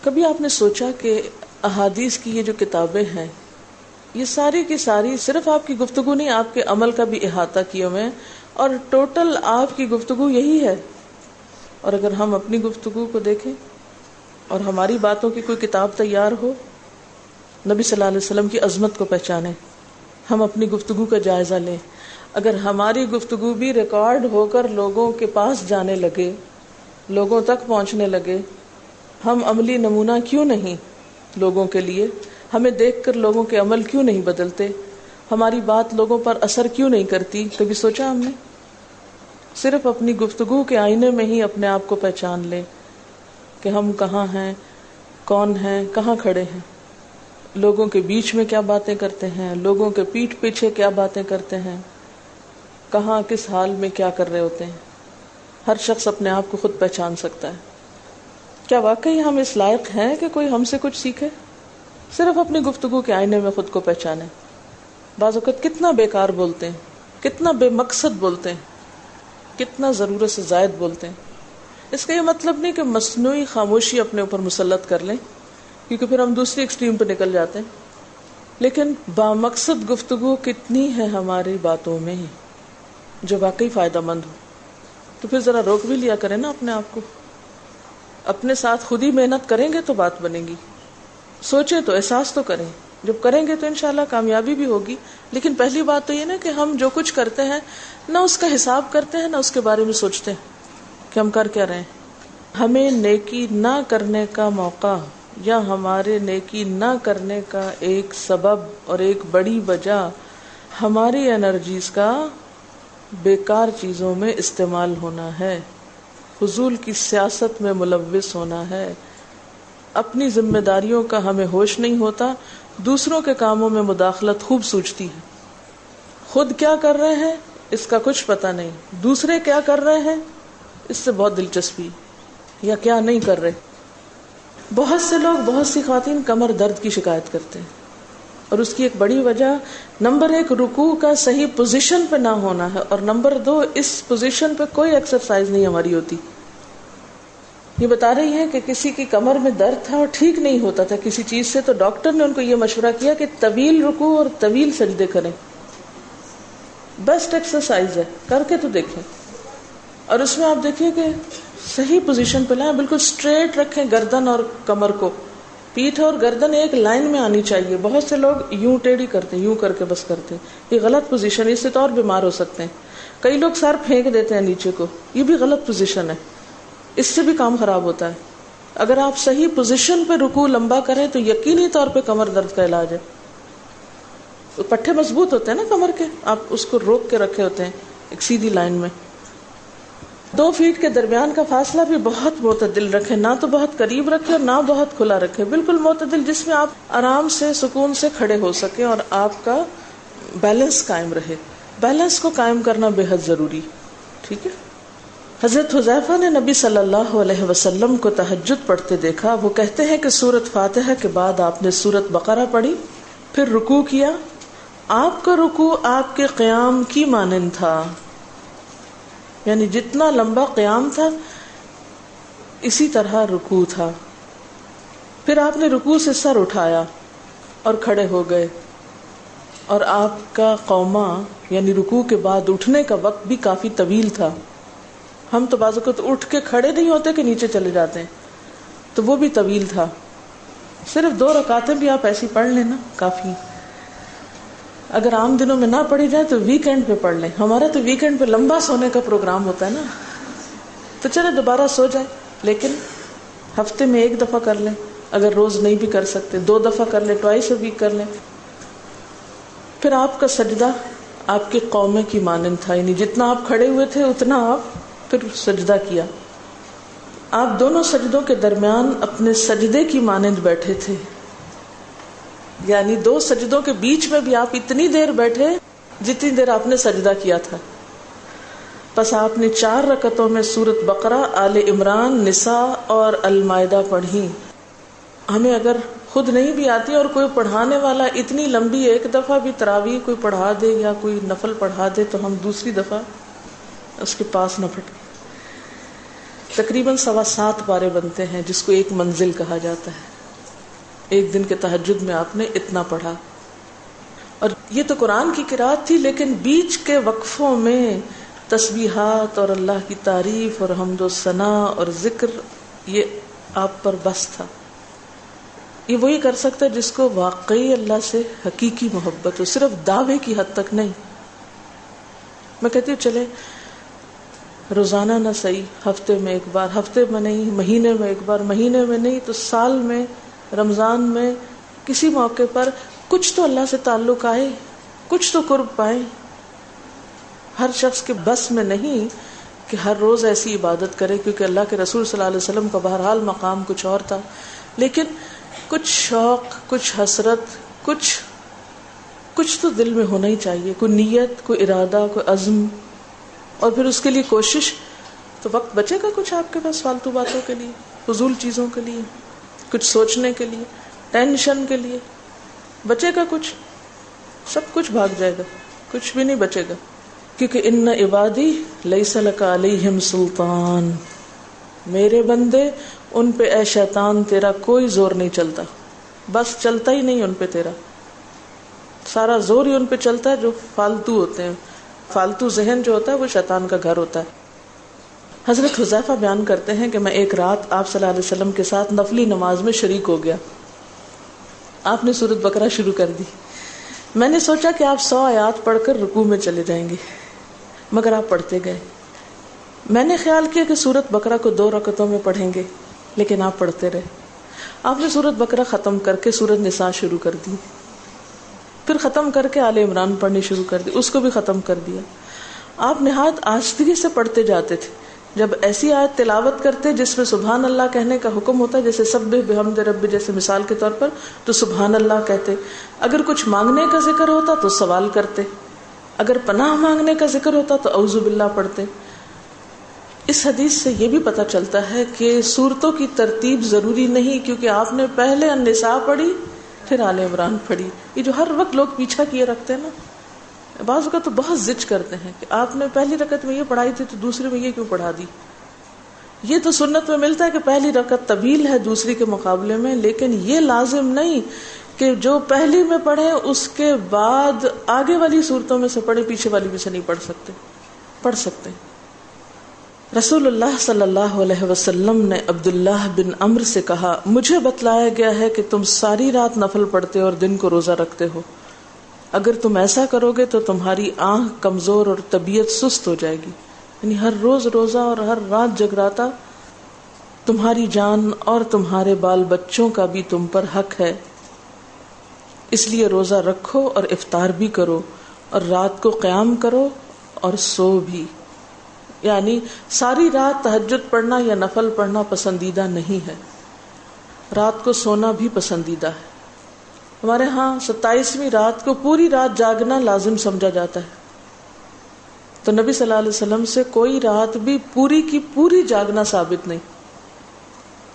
کبھی آپ نے سوچا کہ احادیث کی یہ جو کتابیں ہیں یہ ساری کی ساری صرف آپ کی گفتگو نہیں، آپ کے عمل کا بھی احاطہ کیے ہوئے ہیں، اور ٹوٹل آپ کی گفتگو یہی ہے. اور اگر ہم اپنی گفتگو کو دیکھیں اور ہماری باتوں کی کوئی کتاب تیار ہو، نبی صلی اللہ علیہ وسلم کی عظمت کو پہچانیں. ہم اپنی گفتگو کا جائزہ لیں. اگر ہماری گفتگو بھی ریکارڈ ہو کر لوگوں کے پاس جانے لگے، لوگوں تک پہنچنے لگے، ہم عملی نمونہ کیوں نہیں لوگوں کے لیے؟ ہمیں دیکھ کر لوگوں کے عمل کیوں نہیں بدلتے؟ ہماری بات لوگوں پر اثر کیوں نہیں کرتی؟ کبھی سوچا ہم نے؟ صرف اپنی گفتگو کے آئینے میں ہی اپنے آپ کو پہچان لیں کہ ہم کہاں ہیں، کون ہیں، کہاں کھڑے ہیں. لوگوں کے بیچ میں کیا باتیں کرتے ہیں، لوگوں کے پیٹھ پیچھے کیا باتیں کرتے ہیں، کہاں کس حال میں کیا کر رہے ہوتے ہیں. ہر شخص اپنے آپ کو خود پہچان سکتا ہے. کیا واقعی ہم اس لائق ہیں کہ کوئی ہم سے کچھ سیکھے؟ صرف اپنی گفتگو کے آئینے میں خود کو پہچانے. بعض اوقات کتنا بیکار بولتے ہیں، کتنا بے مقصد بولتے ہیں، کتنا ضرورت سے زائد بولتے ہیں. اس کا یہ مطلب نہیں کہ مصنوعی خاموشی اپنے اوپر مسلط کر لیں، کیونکہ پھر ہم دوسری ایکسٹریم پہ نکل جاتے ہیں. لیکن بامقصد گفتگو کتنی ہے ہماری باتوں میں جو واقعی فائدہ مند ہو. تو پھر ذرا روک بھی لیا کریں نا اپنے آپ کو. اپنے ساتھ خود ہی محنت کریں گے تو بات بنے گی. سوچیں تو احساس تو کریں. جب کریں گے تو انشاءاللہ کامیابی بھی ہوگی. لیکن پہلی بات تو یہ نا کہ ہم جو کچھ کرتے ہیں نہ اس کا حساب کرتے ہیں، نہ اس کے بارے میں سوچتے ہیں کہ ہم کر کیا رہے ہیں. ہمیں نیکی نہ کرنے کا موقع یا ہمارے نیکی نہ کرنے کا ایک سبب اور ایک بڑی وجہ ہماری انرجیز کا بیکار چیزوں میں استعمال ہونا ہے، فضول کی سیاست میں ملوث ہونا ہے. اپنی ذمہ داریوں کا ہمیں ہوش نہیں ہوتا، دوسروں کے کاموں میں مداخلت خوب سوچتی ہے. خود کیا کر رہے ہیں اس کا کچھ پتہ نہیں، دوسرے کیا کر رہے ہیں اس سے بہت دلچسپی، یا کیا نہیں کر رہے. بہت سے لوگ، بہت سی خواتین کمر درد کی شکایت کرتے ہیں، اور اس کی ایک بڑی وجہ نمبر 1 رکوع کا صحیح پوزیشن پہ نہ ہونا ہے، اور نمبر 2 اس پوزیشن پہ کوئی ایکسرسائز نہیں ہماری ہوتی. یہ بتا رہی ہے کہ کسی کی کمر میں درد تھا اور ٹھیک نہیں ہوتا تھا کسی چیز سے، تو ڈاکٹر نے ان کو یہ مشورہ کیا کہ طویل رکوع اور طویل سجدے کریں. بیسٹ ایکسرسائز ہے، کر کے تو دیکھیں. اور اس میں آپ دیکھیے کہ صحیح پوزیشن پہ لائیں، بالکل سٹریٹ رکھیں گردن اور کمر کو. پیٹھ اور گردن ایک لائن میں آنی چاہیے. بہت سے لوگ یوں ٹیڑھی کرتے ہیں، یوں کر کے بس کرتے ہیں. یہ غلط پوزیشن ہے، اس سے تو اور بیمار ہو سکتے ہیں. کئی لوگ سر پھینک دیتے ہیں نیچے کو، یہ بھی غلط پوزیشن ہے، اس سے بھی کام خراب ہوتا ہے. اگر آپ صحیح پوزیشن پہ رکوع لمبا کریں تو یقینی طور پہ کمر درد کا علاج ہے. پٹھے مضبوط ہوتے ہیں نا کمر کے، آپ اس کو روک کے رکھے ہوتے ہیں ایک سیدھی لائن میں. 2 فیٹ کے درمیان کا فاصلہ بھی بہت معتدل رکھے، نہ تو بہت قریب رکھے اور نہ بہت کھلا رکھے، بالکل معتدل، جس میں آپ آرام سے سکون سے کھڑے ہو سکیں اور آپ کا بیلنس قائم رہے. بیلنس کو قائم کرنا بے حد ضروری. ٹھیک ہے. حضرت حذیفہ نے نبی صلی اللہ علیہ وسلم کو تہجد پڑھتے دیکھا. وہ کہتے ہیں کہ سورۃ فاتحہ کے بعد آپ نے سورۃ بقرہ پڑھی، پھر رکوع کیا. آپ کا رکوع آپ کے قیام کی مانند تھا، یعنی جتنا لمبا قیام تھا اسی طرح رکوع تھا. پھر آپ نے رکوع سے سر اٹھایا اور کھڑے ہو گئے، اور آپ کا قوما یعنی رکوع کے بعد اٹھنے کا وقت بھی کافی طویل تھا. ہم تو بعض اوقات اٹھ کے کھڑے نہیں ہوتے کہ نیچے چلے جاتے ہیں، تو وہ بھی طویل تھا. صرف 2 رکعتیں بھی آپ ایسی پڑھ لیں نا کافی. اگر عام دنوں میں نہ پڑھی جائے تو ویکینڈ پہ پڑھ لیں. ہمارا تو ویکینڈ پہ لمبا سونے کا پروگرام ہوتا ہے نا، تو چلے دوبارہ سو جائیں، لیکن ہفتے میں 1 دفعہ کر لیں. اگر روز نہیں بھی کر سکتے 2 دفعہ کر لیں، ٹوائس اے ویک کر لیں. پھر آپ کا سجدہ آپ کے قومے کی مانند تھا، یعنی جتنا آپ کھڑے ہوئے تھے اتنا آپ پھر سجدہ کیا. آپ دونوں سجدوں کے درمیان اپنے سجدے کی مانند بیٹھے تھے، یعنی 2 سجدوں کے بیچ میں بھی آپ اتنی دیر بیٹھے جتنی دیر آپ نے سجدہ کیا تھا. پس آپ نے 4 رکعتوں میں سورۃ بقرہ، آل عمران، نساء اور المائدہ پڑھی. ہمیں اگر خود نہیں بھی آتی اور کوئی پڑھانے والا اتنی لمبی 1 دفعہ بھی تراویح کوئی پڑھا دے یا کوئی نفل پڑھا دے تو ہم دوسری دفعہ اس کے پاس نہ پھٹکے. تقریباً 7.25 پارے بنتے ہیں، جس کو 1 منزل کہا جاتا ہے. 1 دن کے تہجد میں آپ نے اتنا پڑھا. اور یہ تو قرآن کی قرات تھی، لیکن بیچ کے وقفوں میں تسبیحات اور اللہ کی تعریف اور حمد و ثنا اور ذکر، یہ آپ پر بس تھا. یہ وہی کر سکتا ہے جس کو واقعی اللہ سے حقیقی محبت ہو، صرف دعوے کی حد تک نہیں. میں کہتی ہوں چلے روزانہ نہ صحیح، ہفتے میں 1 بار، ہفتے میں نہیں، مہینے میں 1 بار، مہینے میں نہیں تو سال میں، رمضان میں، کسی موقع پر کچھ تو اللہ سے تعلق آئے، کچھ تو قرب پائے. ہر شخص کے بس میں نہیں کہ ہر روز ایسی عبادت کرے، کیونکہ اللہ کے رسول صلی اللہ علیہ وسلم کا بہرحال مقام کچھ اور تھا. لیکن کچھ شوق، کچھ حسرت، کچھ تو دل میں ہونا ہی چاہیے، کوئی نیت، کوئی ارادہ، کوئی عزم، اور پھر اس کے لیے کوشش. تو وقت بچے گا کچھ آپ کے پاس فالتو باتوں کے لیے، فضول چیزوں کے لیے، کچھ سوچنے کے لیے، ٹینشن کے لیے بچے گا کچھ. سب کچھ بھاگ جائے گا، کچھ بھی نہیں بچے گا. کیونکہ ان عبادی لیس لک علیہم سلطان، میرے بندے ان پہ اے شیطان تیرا کوئی زور نہیں چلتا. بس چلتا ہی نہیں ان پہ تیرا، سارا زور ہی ان پہ چلتا ہے جو فالتو ہوتے ہیں. فالتو ذہن جو ہوتا ہے وہ شیطان کا گھر ہوتا ہے. حضرت حذیفہ بیان کرتے ہیں کہ میں ایک رات آپ صلی اللہ علیہ وسلم کے ساتھ نفلی نماز میں شریک ہو گیا. آپ نے سورۃ بقرہ شروع کر دی. میں نے سوچا کہ آپ 100 آیات پڑھ کر رکوع میں چلے جائیں گے، مگر آپ پڑھتے گئے. میں نے خیال کیا کہ سورۃ بقرہ کو 2 رکعتوں میں پڑھیں گے، لیکن آپ پڑھتے رہے. آپ نے سورۃ بقرہ ختم کر کے سورۃ نساء شروع کر دی، پھر ختم کر کے آل عمران پڑھنی شروع کر دی، اس کو بھی ختم کر دیا. آپ نہایت آہستگی سے پڑھتے جاتے تھے. جب ایسی آیت تلاوت کرتے جس میں سبحان اللہ کہنے کا حکم ہوتا ہے، جیسے سبح بحمد رب، جیسے مثال کے طور پر، تو سبحان اللہ کہتے. اگر کچھ مانگنے کا ذکر ہوتا تو سوال کرتے، اگر پناہ مانگنے کا ذکر ہوتا تو اعوذ باللہ پڑھتے. اس حدیث سے یہ بھی پتہ چلتا ہے کہ سورتوں کی ترتیب ضروری نہیں، کیونکہ آپ نے پہلے النساء پڑھی پھر آل عمران پڑھی. یہ جو ہر وقت لوگ پیچھا کیے رکھتے ہیں نا، بعض اوقات تو بہت ضد کرتے ہیں کہ آپ نے پہلی رکعت میں یہ پڑھائی تھی تو دوسری میں یہ کیوں پڑھا دی. یہ تو سنت میں ملتا ہے کہ پہلی رکعت طویل ہے دوسری کے مقابلے میں، لیکن یہ لازم نہیں کہ جو پہلی میں پڑھے اس کے بعد آگے والی صورتوں میں سے پڑھے، پیچھے والی میں سے نہیں پڑھ سکتے. پڑھ سکتے. رسول اللہ صلی اللہ علیہ وسلم نے عبداللہ بن عمرو سے کہا، مجھے بتلایا گیا ہے کہ تم ساری رات نفل پڑھتے اور دن کو روزہ رکھتے ہو. اگر تم ایسا کرو گے تو تمہاری آنکھ کمزور اور طبیعت سست ہو جائے گی. یعنی ہر روز روزہ اور ہر رات جگراتا، تمہاری جان اور تمہارے بال بچوں کا بھی تم پر حق ہے. اس لیے روزہ رکھو اور افطار بھی کرو اور رات کو قیام کرو اور سو بھی. یعنی ساری رات تہجد پڑھنا یا نفل پڑھنا پسندیدہ نہیں ہے، رات کو سونا بھی پسندیدہ ہے. ہمارے ہاں 27ویں رات کو پوری رات جاگنا لازم سمجھا جاتا ہے، تو نبی صلی اللہ علیہ وسلم سے کوئی رات بھی پوری کی پوری جاگنا ثابت نہیں.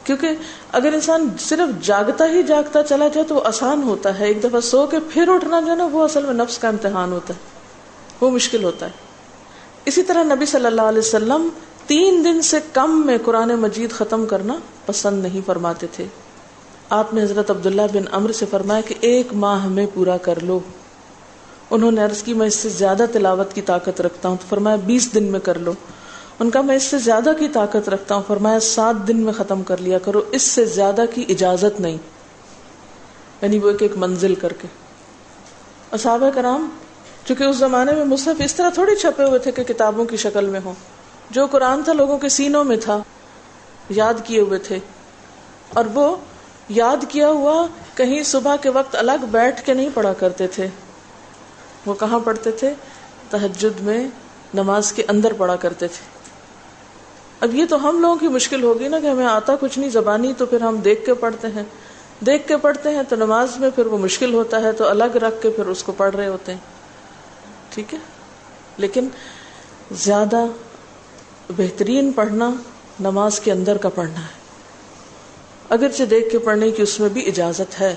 کیونکہ اگر انسان صرف جاگتا ہی جاگتا چلا جائے تو وہ آسان ہوتا ہے، ایک دفعہ سو کے پھر اٹھنا جو ہے نا وہ اصل میں نفس کا امتحان ہوتا ہے، وہ مشکل ہوتا ہے. اسی طرح نبی صلی اللہ علیہ وسلم 3 دن سے کم میں قرآن مجید ختم کرنا پسند نہیں فرماتے تھے. آپ نے حضرت عبداللہ بن عمرو سے فرمایا کہ 1 ماہ میں پورا کر لو. انہوں نے عرض کی میں اس سے زیادہ تلاوت کی طاقت رکھتا ہوں، تو فرمایا 20 دن میں کر لو. ان کا میں اس سے زیادہ کی طاقت رکھتا ہوں، فرمایا 7 دن میں ختم کر لیا کرو، اس سے زیادہ کی اجازت نہیں. یعنی وہ ایک منزل کر کے. صحابہ کرام چونکہ اس زمانے میں مصحف اس طرح تھوڑی چھپے ہوئے تھے کہ کتابوں کی شکل میں ہوں، جو قرآن تھا لوگوں کے سینوں میں تھا، یاد کیے ہوئے تھے، اور وہ یاد کیا ہوا کہیں صبح کے وقت الگ بیٹھ کے نہیں پڑھا کرتے تھے. وہ کہاں پڑھتے تھے؟ تہجد میں نماز کے اندر پڑھا کرتے تھے. اب یہ تو ہم لوگوں کی مشکل ہوگی نا کہ ہمیں آتا کچھ نہیں زبانی، تو پھر ہم دیکھ کے پڑھتے ہیں، دیکھ کے پڑھتے ہیں تو نماز میں پھر وہ مشکل ہوتا ہے تو الگ رکھ کے پھر اس کو پڑھ رہے ہوتے ہیں. ٹھیک ہے، لیکن زیادہ بہترین پڑھنا نماز کے اندر کا پڑھنا ہے. اگرچہ دیکھ کے پڑھنے کی اس میں بھی اجازت ہے،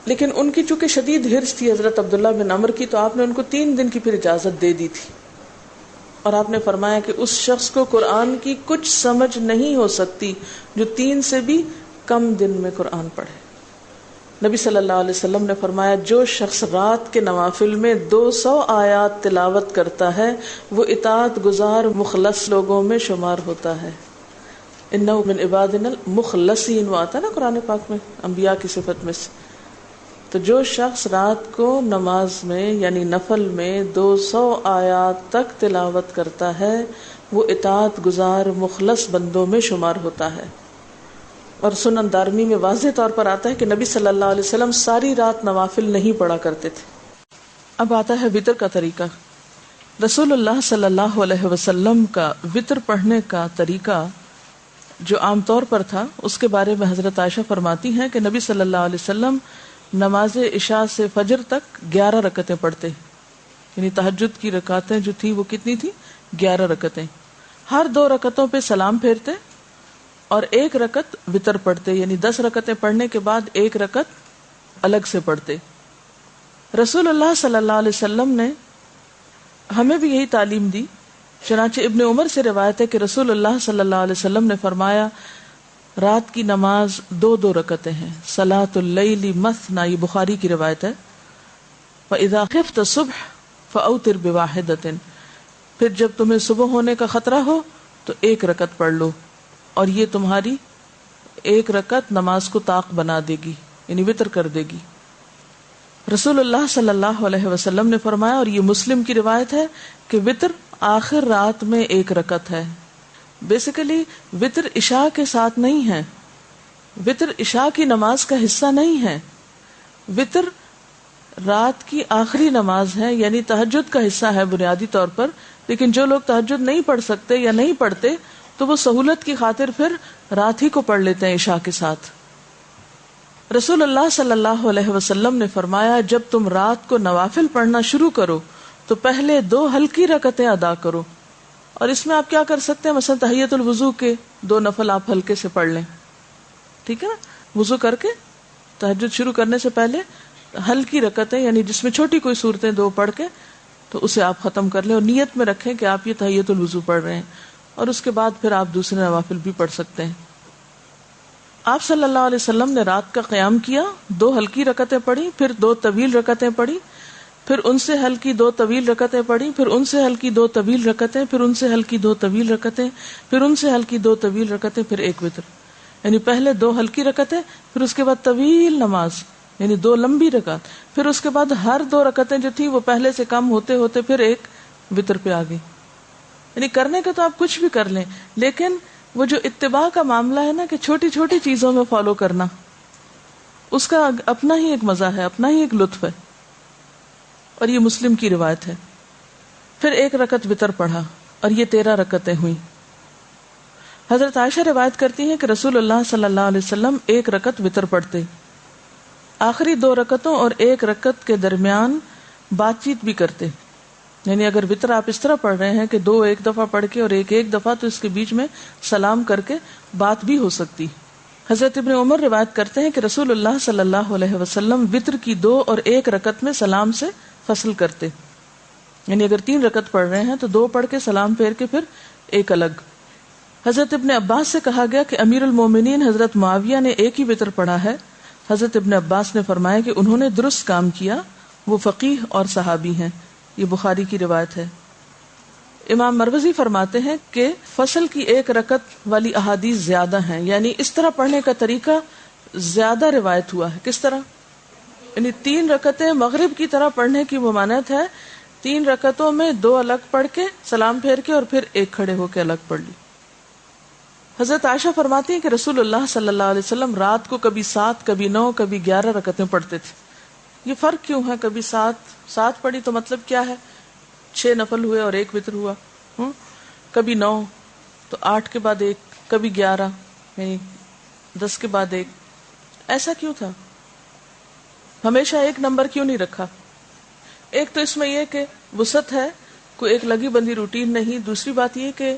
لیکن ان کی چونکہ شدید حرص تھی حضرت عبداللہ بن عمر کی، تو آپ نے ان کو 3 دن کی پھر اجازت دے دی تھی. اور آپ نے فرمایا کہ اس شخص کو قرآن کی کچھ سمجھ نہیں ہو سکتی جو 3 سے بھی کم دن میں قرآن پڑھے. نبی صلی اللہ علیہ وسلم نے فرمایا جو شخص رات کے نوافل میں 200 آیات تلاوت کرتا ہے وہ اطاعت گزار مخلص لوگوں میں شمار ہوتا ہے. انہو من عبادنا المخلصین، وہ آتا ہے نا قرآن پاک میں انبیاء کی صفت میں سے. تو جو شخص رات کو نماز میں یعنی نفل میں 200 آیات تک تلاوت کرتا ہے وہ اطاعت گزار مخلص بندوں میں شمار ہوتا ہے. اور سنن دارمی میں واضح طور پر آتا ہے کہ نبی صلی اللہ علیہ وسلم ساری رات نوافل نہیں پڑھا کرتے تھے. اب آتا ہے وتر کا طریقہ. رسول اللہ صلی اللہ علیہ وسلم کا وتر پڑھنے کا طریقہ جو عام طور پر تھا اس کے بارے میں حضرت عائشہ فرماتی ہیں کہ نبی صلی اللہ علیہ وسلم نماز عشاء سے فجر تک 11 رکعتیں پڑھتے، یعنی تہجد کی رکعتیں جو تھی وہ کتنی تھی؟ 11 رکعتیں. ہر 2 رکعتوں پہ سلام پھیرتے اور 1 رکعت وتر پڑھتے، یعنی 10 رکعتیں پڑھنے کے بعد 1 رکعت الگ سے پڑھتے. رسول اللہ صلی اللہ علیہ وسلم نے ہمیں بھی یہی تعلیم دی. چنانچہ ابن عمر سے روایت ہے کہ رسول اللہ صلی اللہ علیہ وسلم نے فرمایا رات کی نماز 2 رکعتیں ہیں، صلاۃ اللیل مثنی، یہ بخاری کی روایت ہے. فاذا خفت الصبح فاوتر بواحدۃ، پھر جب تمہیں صبح ہونے کا خطرہ ہو تو 1 رکعت پڑھ لو، اور یہ تمہاری 1 رکعت نماز کو طاق بنا دے گی، یعنی وتر کر دے گی. رسول اللہ صلی اللہ علیہ وسلم نے فرمایا، اور یہ مسلم کی روایت ہے، کہ وتر آخر رات میں 1 رکعت ہے. بیسیکلی وتر عشاء کے ساتھ نہیں ہے، وتر عشاء کی نماز کا حصہ نہیں ہے، وتر رات کی آخری نماز ہے، یعنی تہجد کا حصہ ہے بنیادی طور پر. لیکن جو لوگ تہجد نہیں پڑھ سکتے یا نہیں پڑھتے تو وہ سہولت کی خاطر پھر رات ہی کو پڑھ لیتے ہیں عشاء کے ساتھ. رسول اللہ صلی اللہ علیہ وسلم نے فرمایا جب تم رات کو نوافل پڑھنا شروع کرو تو پہلے 2 ہلکی رکعتیں ادا کرو. اور اس میں آپ کیا کر سکتے ہیں، مثلا تحیۃ الوضو کے 2 نفل آپ ہلکے سے پڑھ لیں، ٹھیک ہے نا. وضو کر کے تہجد شروع کرنے سے پہلے ہلکی رکعتیں، یعنی جس میں چھوٹی کوئی صورتیں 2 پڑھ کے تو اسے آپ ختم کر لیں، اور نیت میں رکھیں کہ آپ یہ تحیۃ الوضو پڑھ رہے ہیں، اور اس کے بعد پھر آپ دوسرے نوافل بھی پڑھ سکتے ہیں. آپ صلی اللہ علیہ وسلم نے رات کا قیام کیا، 2 ہلکی رکعتیں پڑھی، پھر 2 طویل رکعتیں پڑھی، پھر ان سے ہلکی 2 طویل رکعتیں پڑھی، پھر ان سے ہلکی 2 طویل رکعتیں، پھر ان سے ہلکی 2 طویل رکعتیں، پھر ان سے ہلکی 2 طویل رکعتیں، پھر 1 وتر. یعنی پہلے 2 ہلکی رکعتیں، پھر اس کے بعد طویل نماز یعنی 2 لمبی رکعت، پھر اس کے بعد ہر 2 رکعتیں جو تھی وہ پہلے سے کم ہوتے ہوتے پھر 1 وتر پہ آ گئی. یعنی کرنے کا تو آپ کچھ بھی کر لیں، لیکن وہ جو اتباع کا معاملہ ہے نا کہ چھوٹی چھوٹی چیزوں میں فالو کرنا، اس کا اپنا ہی ایک مزہ ہے، اپنا ہی ایک لطف ہے، اور یہ مسلم کی روایت ہے۔ پھر 1 رکعت وتر پڑھا اور یہ 13 رکعتیں ہوئیں۔ حضرت عائشہ روایت کرتی ہیں کہ رسول اللہ صلی اللہ علیہ وسلم 1 رکعت وتر پڑھتے، آخری 2 رکعتوں اور 1 رکعت کے درمیان بات چیت بھی کرتے، یعنی اگر وتر آپ اس طرح پڑھ رہے ہیں کہ 2 ایک دفعہ پڑھ کے اور ایک دفعہ، تو اس کے بیچ میں سلام کر کے بات بھی ہو سکتی۔ حضرت ابن عمر روایت کرتے ہیں کہ رسول اللہ صلی اللہ علیہ وسلم وتر کی 2 اور 1 رکعت میں سلام سے فصل کرتے، یعنی اگر 3 رکعت پڑھ رہے ہیں تو 2 پڑھ کے سلام پھیر کے پھر 1 الگ۔ حضرت ابن عباس سے کہا گیا کہ امیر المومنین حضرت معاویہ نے 1 ہی وتر پڑھا ہے۔ حضرت ابن عباس نے فرمایا کہ انہوں نے درست کام کیا، وہ فقیہ اور صحابی ہیں۔ یہ بخاری کی روایت ہے۔ امام مروزی فرماتے ہیں کہ فصل کی 1 رکعت والی احادیث زیادہ ہیں، یعنی اس طرح پڑھنے کا طریقہ زیادہ روایت ہوا ہے۔ کس طرح؟ یعنی 3 رکعتیں مغرب کی طرح پڑھنے کی ممانعت ہے، 3 رکعتوں میں 2 الگ پڑھ کے سلام پھیر کے اور پھر 1 کھڑے ہو کے الگ پڑھ لی۔ حضرت عائشہ فرماتی ہیں کہ رسول اللہ صلی اللہ علیہ وسلم رات کو کبھی 7 کبھی 9 کبھی 11 رکعتیں پڑھتے تھے۔ یہ فرق کیوں ہے؟ کبھی 7 پڑھی تو مطلب کیا ہے؟ 6 نفل ہوئے اور 1 وتر ہوا، کبھی 9 تو 8 کے بعد 1، کبھی 11 یعنی 10 کے بعد 1۔ ایسا کیوں تھا؟ ہمیشہ 1 نمبر کیوں نہیں رکھا؟ ایک تو اس میں یہ کہ وسعت ہے، کوئی ایک لگی بندی روٹین نہیں۔ دوسری بات یہ کہ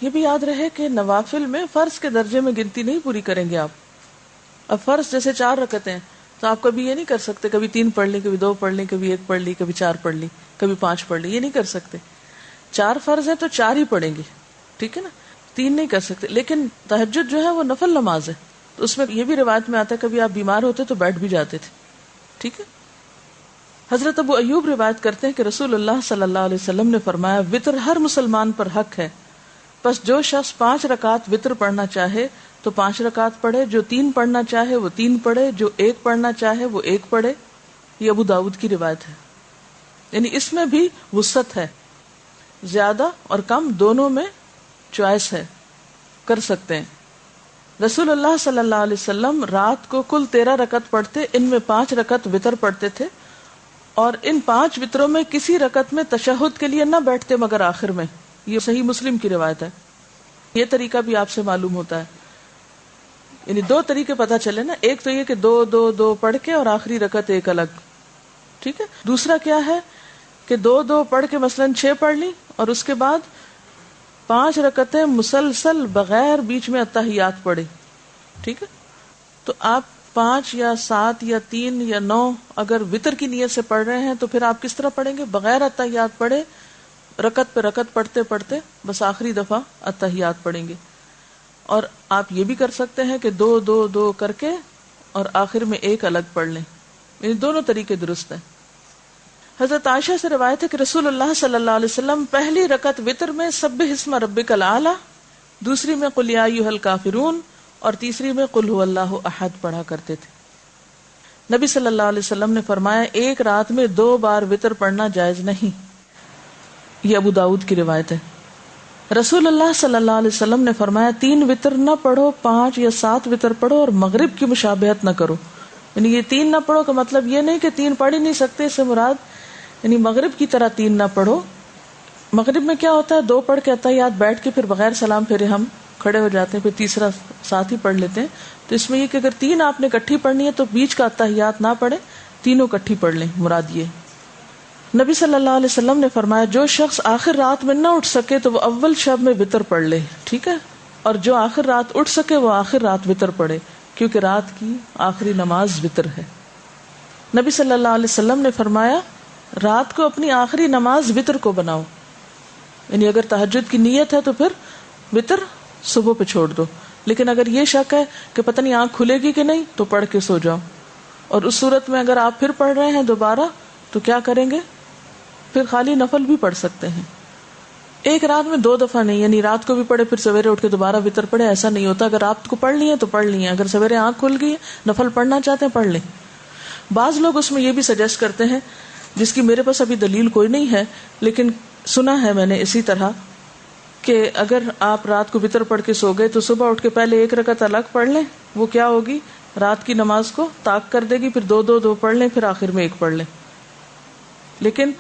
یہ بھی یاد رہے کہ نوافل میں فرض کے درجے میں گنتی نہیں پوری کریں گے آپ۔ اب فرض جیسے 4 رکعتیں تو آپ کبھی یہ نہیں کر سکتے کبھی 3 پڑھ لی، کبھی 2 پڑھ لی، کبھی 1 پڑھ لی، کبھی 4 پڑھ لی، کبھی 5 پڑھ لی، یہ نہیں کر سکتے۔ 4 فرض ہیں تو 4 ہی پڑھیں گے، ٹھیک ہے نا، 3 نہیں کر سکتے۔ لیکن تہجد جو ہے وہ نفل نماز ہے، تو اس میں یہ بھی روایت میں آتا ہے کبھی آپ بیمار ہوتے تو بیٹھ بھی جاتے تھے، ٹھیک ہے۔ حضرت ابو ایوب روایت کرتے ہیں کہ رسول اللہ صلی اللہ علیہ وسلم نے فرمایا وتر ہر مسلمان پر حق ہے، بس جو شخص 5 رکعت وتر پڑھنا چاہے تو 5 رکعت پڑھے، جو 3 پڑھنا چاہے وہ 3 پڑھے، جو 1 پڑھنا چاہے وہ 1 پڑھے۔ یہ ابو داؤد کی روایت ہے، یعنی اس میں بھی وسعت ہے، زیادہ اور کم دونوں میں چوائس ہے، کر سکتے ہیں۔ رسول اللہ صلی اللہ علیہ وسلم رات کو کل 13 رکعت پڑھتے، ان میں 5 رکعت وتر پڑھتے تھے، اور ان 5 وتروں میں کسی رکعت میں تشہد کے لیے نہ بیٹھتے مگر آخر میں۔ یہ صحیح مسلم کی روایت ہے۔ یہ طریقہ بھی آپ سے معلوم ہوتا ہے، یعنی 2 طریقے پتہ چلے نا، ایک تو یہ کہ 2 پڑھ کے اور آخری رکعت 1 الگ، ٹھیک ہے۔ دوسرا کیا ہے کہ 2 پڑھ کے مثلاً 6 پڑھ لی اور اس کے بعد 5 رکعتیں مسلسل بغیر بیچ میں اتحیات پڑھے، ٹھیک ہے۔ تو آپ 5 یا 7 یا 3 یا 9 اگر وتر کی نیت سے پڑھ رہے ہیں تو پھر آپ کس طرح پڑھیں گے؟ بغیر اتحیات پڑھے، رکعت پہ رکعت پڑھتے پڑھتے بس آخری دفعہ اتحیات پڑھیں گے۔ اور آپ یہ بھی کر سکتے ہیں کہ 2 کر کے اور آخر میں 1 الگ پڑھ لیں، یعنی دونوں طریقے درست ہیں۔ حضرت عائشہ سے روایت ہے کہ رسول اللہ صلی اللہ علیہ وسلم پہلی رکعت وتر میں سبح اسم ربک الاعلی، دوسری میں قل یا ایھا الکافرون اور تیسری میں قل ھو اللہ احد پڑھا کرتے تھے۔ نبی صلی اللہ علیہ وسلم نے فرمایا ایک رات میں 2 بار وتر پڑھنا جائز نہیں۔ یہ ابو داؤد کی روایت ہے۔ رسول اللہ صلی اللہ علیہ وسلم نے فرمایا 3 وتر نہ پڑھو، 5 یا 7 وتر پڑھو اور مغرب کی مشابہت نہ کرو۔ یعنی یہ 3 نہ پڑھو کا مطلب یہ نہیں کہ 3 پڑھ ہی نہیں سکتے، اس سے مراد یعنی مغرب کی طرح 3 نہ پڑھو۔ مغرب میں کیا ہوتا ہے 2 پڑھ کے اتحیات بیٹھ کے پھر بغیر سلام پھیرے ہم کھڑے ہو جاتے ہیں، پھر تیسرا ساتھ ہی پڑھ لیتے ہیں۔ تو اس میں یہ کہ اگر 3 آپ نے اکٹھی پڑھنی ہے تو بیچ کا اتحیات نہ پڑھے، تینوں اکٹھی پڑھ لیں، مراد یہ۔ نبی صلی اللہ علیہ وسلم نے فرمایا جو شخص آخر رات میں نہ اٹھ سکے تو وہ اول شب میں وتر پڑھ لے، ٹھیک ہے، اور جو آخر رات اٹھ سکے وہ آخر رات وتر پڑھے، کیونکہ رات کی آخری نماز وتر ہے۔ نبی صلی اللہ علیہ وسلم نے فرمایا رات کو اپنی آخری نماز وتر کو بناؤ، یعنی اگر تہجد کی نیت ہے تو پھر وتر صبح پہ چھوڑ دو، لیکن اگر یہ شک ہے کہ پتہ نہیں آنکھ کھلے گی کہ نہیں تو پڑھ کے سو جاؤ۔ اور اس صورت میں اگر آپ پھر پڑھ رہے ہیں دوبارہ تو کیا کریں گے؟ پھر خالی نفل بھی پڑھ سکتے ہیں۔ ایک رات میں 2 دفعہ نہیں، یعنی رات کو بھی پڑھے پھر سویرے اٹھ کے دوبارہ وتر پڑھے، ایسا نہیں ہوتا۔ اگر آپ کو پڑھ لی ہے تو پڑھ لی ہے، اگر سویرے آنکھ کھل گئی ہے نفل پڑھنا چاہتے ہیں پڑھ لیں۔ بعض لوگ اس میں یہ بھی سجیسٹ کرتے ہیں، جس کی میرے پاس ابھی دلیل کوئی نہیں ہے لیکن سنا ہے میں نے اسی طرح، کہ اگر آپ رات کو وتر پڑھ کے سو گئے تو صبح اٹھ کے پہلے 1 رکعت الگ پڑھ لیں۔ وہ کیا ہوگی رات کی نماز کو طاق کر دے گی، پھر دو پڑھ لیں، پھر آخر میں ایک پڑھ لیں. لیکن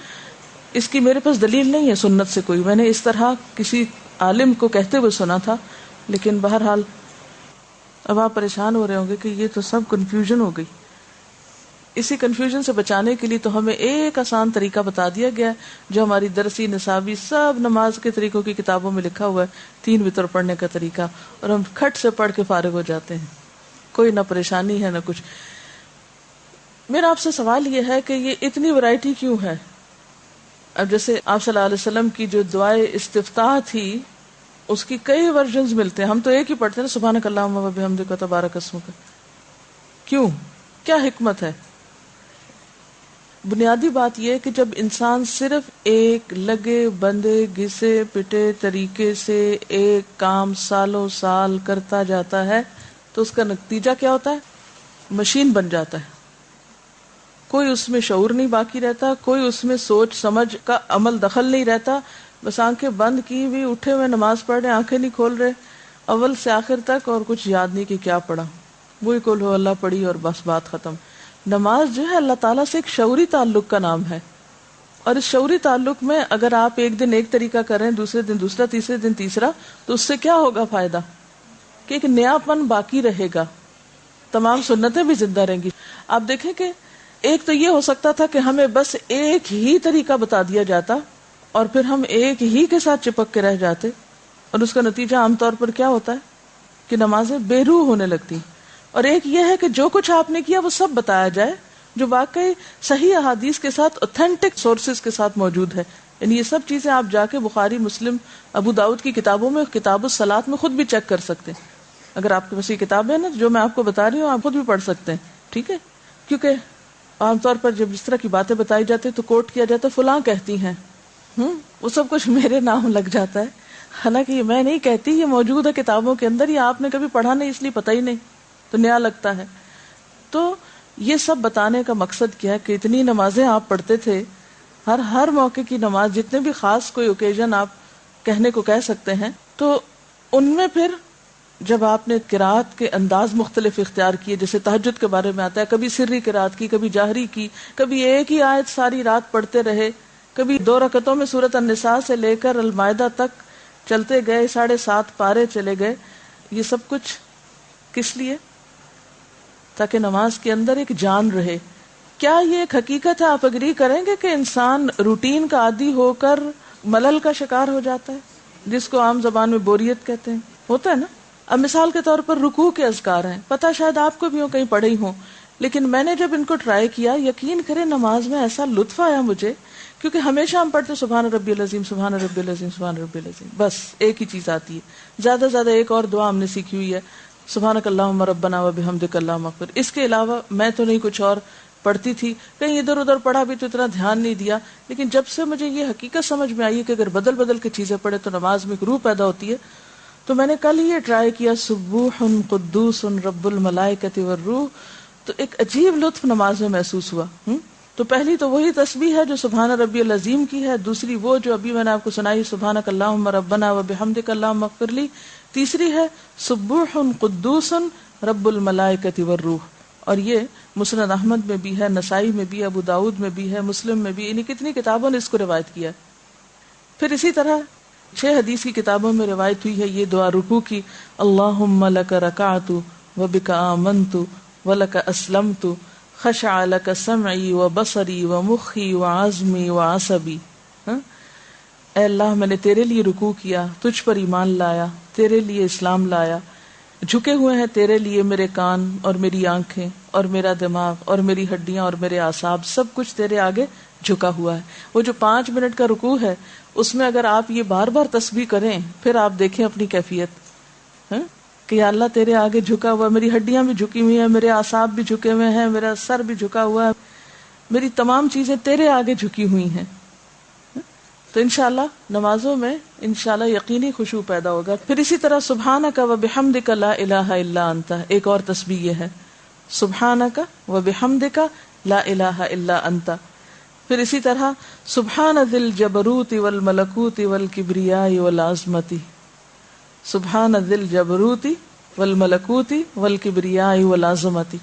اس کی میرے پاس دلیل نہیں ہے سنت سے کوئی. میں نے اس طرح کسی عالم کو کہتے ہوئے سنا تھا، لیکن بہرحال اب آپ پریشان ہو رہے ہوں گے کہ یہ تو سب کنفیوژن ہو گئی. اسی کنفیوژن سے بچانے کے لیے تو ہمیں ایک آسان طریقہ بتا دیا گیا ہے جو ہماری درسی نصابی سب نماز کے طریقوں کی کتابوں میں لکھا ہوا ہے، 3 وتر پڑھنے کا طریقہ، اور ہم کھٹ سے پڑھ کے فارغ ہو جاتے ہیں. کوئی نہ پریشانی ہے نہ کچھ. میرا آپ سے سوال یہ ہے کہ یہ اتنی ورائٹی کیوں ہے؟ اب جیسے آپ صلی اللہ علیہ وسلم کی جو دعائے استفتاح تھی اس کی کئی ورژنز ملتے ہیں، ہم تو ایک ہی پڑھتے ہیں، سبحانک اللہم و بحمدک تبارک اسمک. کیوں؟ کیا حکمت ہے؟ بنیادی بات یہ کہ جب انسان صرف ایک لگے بندے گھسے پٹے طریقے سے ایک کام سالوں سال کرتا جاتا ہے تو اس کا نتیجہ کیا ہوتا ہے؟ مشین بن جاتا ہے. کوئی اس میں شعور نہیں باقی رہتا، کوئی اس میں سوچ سمجھ کا عمل دخل نہیں رہتا. بس آنکھیں بند کی ہوئی اٹھے ہوئے نماز پڑھ رہے، آنکھیں نہیں کھول رہے اول سے آخر تک، اور کچھ یاد نہیں کہ کیا پڑھا، وہی قل ہو اللہ پڑھی اور بس بات ختم. نماز جو ہے اللہ تعالیٰ سے ایک شعوری تعلق کا نام ہے، اور اس شعوری تعلق میں اگر آپ ایک دن ایک طریقہ کریں، دوسرے دن دوسرا، تیسرے دن تیسرا، تو اس سے کیا ہوگا فائدہ؟ کہ ایک نیا پن باقی رہے گا، تمام سنتیں بھی زندہ رہیں گی. آپ دیکھیں کہ ایک تو یہ ہو سکتا تھا کہ ہمیں بس ایک ہی طریقہ بتا دیا جاتا اور پھر ہم ایک ہی کے ساتھ چپک کے رہ جاتے، اور اس کا نتیجہ عام طور پر کیا ہوتا ہے کہ نمازیں بے روح ہونے لگتی. اور ایک یہ ہے کہ جو کچھ آپ نے کیا وہ سب بتایا جائے جو واقعی صحیح احادیث کے ساتھ اوتھینٹک سورسز کے ساتھ موجود ہے. یعنی یہ سب چیزیں آپ جا کے بخاری، مسلم، ابو داؤد کی کتابوں میں، کتاب الصلاۃ میں خود بھی چیک کر سکتے ہیں. اگر آپ کے پاس یہ کتاب ہے نا جو میں آپ کو بتا رہی ہوں، آپ خود بھی پڑھ سکتے ہیں. ٹھیک ہے؟ کیونکہ عام طور پر جب اس طرح کی باتیں بتائی جاتی تو کوٹ کیا جاتا ہے فلاں کہتی ہیں، وہ سب کچھ میرے نام لگ جاتا ہے، حالانکہ یہ میں نہیں کہتی، یہ موجود ہے کتابوں کے اندر، یہ آپ نے کبھی پڑھا نہیں اس لیے پتہ ہی نہیں، تو نیا لگتا ہے. تو یہ سب بتانے کا مقصد کیا ہے کہ اتنی نمازیں آپ پڑھتے تھے، ہر موقع کی نماز، جتنے بھی خاص کوئی اوکیزن آپ کہنے کو کہہ سکتے ہیں، تو ان میں پھر جب آپ نے قرات کے انداز مختلف اختیار کیے، جیسے تہجد کے بارے میں آتا ہے، کبھی سری قرات کی، کبھی جاہری کی، کبھی ایک ہی آیت ساری رات پڑھتے رہے، کبھی 2 رکعتوں میں سورۃ النساء سے لے کر المائدہ تک چلتے گئے، 7.5 پارے چلے گئے. یہ سب کچھ کس لیے؟ تاکہ نماز کے اندر ایک جان رہے. کیا یہ ایک حقیقت ہے؟ آپ اگری کریں گے کہ انسان روٹین کا عادی ہو کر ملل کا شکار ہو جاتا ہے، جس کو عام زبان میں بوریت کہتے ہیں. ہوتا ہے نا. اب مثال کے طور پر رکوع کے اذکار ہیں، پتہ شاید آپ کو بھی ہو، کہیں پڑھے ہی ہوں، لیکن میں نے جب ان کو ٹرائی کیا، یقین کریں نماز میں ایسا لطف آیا مجھے، کیونکہ ہمیشہ ہم پڑھتے سبحان ربی العظیم، سبحان ربی العظیم، سبحان ربی العظیم، بس ایک ہی چیز آتی ہے. زیادہ سے زیادہ ایک اور دعا ہم نے سیکھی ہوئی ہے، سبحانک اللہم ربنا و بحمدک اللہم اغفر. اس کے علاوہ میں تو نہیں کچھ اور پڑھتی تھی، کہیں ادھر ادھر پڑھا بھی تو اتنا دھیان نہیں دیا. لیکن جب سے مجھے یہ حقیقت سمجھ میں آئی ہے کہ اگر بدل بدل کے چیزیں پڑھے تو نماز میں ایک روح پیدا ہوتی ہے، تو میں نے کل ہی یہ ٹرائی کیا، سبوح قدوس رب الملائکۃ والروح، تو ایک عجیب لطف نماز میں محسوس ہوا. تو پہلی تو وہی تسبیح ہے جو سبحان ربی العظیم کی ہے، دوسری وہ جو ابھی میں نے آپ کو سنائی، سبحانک اللہم ربنا و بحمدک اللہم اغفر لی، تیسری ہے سبوح قدوس رب الملائکۃ والروح. اور یہ مسند احمد میں بھی ہے، نسائی میں بھی، ابو داؤد میں بھی ہے، مسلم میں بھی، یعنی کتنی کتابوں نے اس کو روایت کیا. پھر اسی طرح 6 حدیث کی کتابوں میں روایت ہوئی ہے یہ دعا رکوع کی، اللہم لک رکعت و بک آمنت و لک اسلمت خشع لک سمعی و بصری و مخی و عظمی و عصبی. اے اللہ میں نے تیرے لیے رکوع کیا، تجھ پر ایمان لایا، تیرے لیے اسلام لایا، جھکے ہوئے ہیں تیرے لیے میرے کان اور میری آنکھیں اور میرا دماغ اور میری ہڈیاں اور میرے اعصاب، سب کچھ تیرے آگے جھکا ہوا ہے. وہ جو 5 منٹ کا رکوع ہے اس میں اگر آپ یہ بار بار تسبیح کریں، پھر آپ دیکھیں اپنی کیفیت کہ یا اللہ تیرے آگے جھکا ہوا، میری ہڈیاں بھی جھکی ہوئی ہیں، میرے اعصاب بھی جھکے ہوئے ہیں، میرا سر بھی جھکا ہوا ہے، میری تمام چیزیں تیرے آگے جھکی ہوئی ہیں. تو انشاءاللہ نمازوں میں انشاءاللہ یقینی خشوع پیدا ہوگا. پھر اسی طرح سبحانک و بحمدک لا الہ الا انت، ایک اور تسبیح یہ ہے، سبحانک و بحمدک لا الہ الا انت. پھر اسی طرح سبحان ذی الجبروت والملکوت والکبریاء والعظمت، سبحان ذی الجبروت والملکوتی والکبریاء والعظمتی.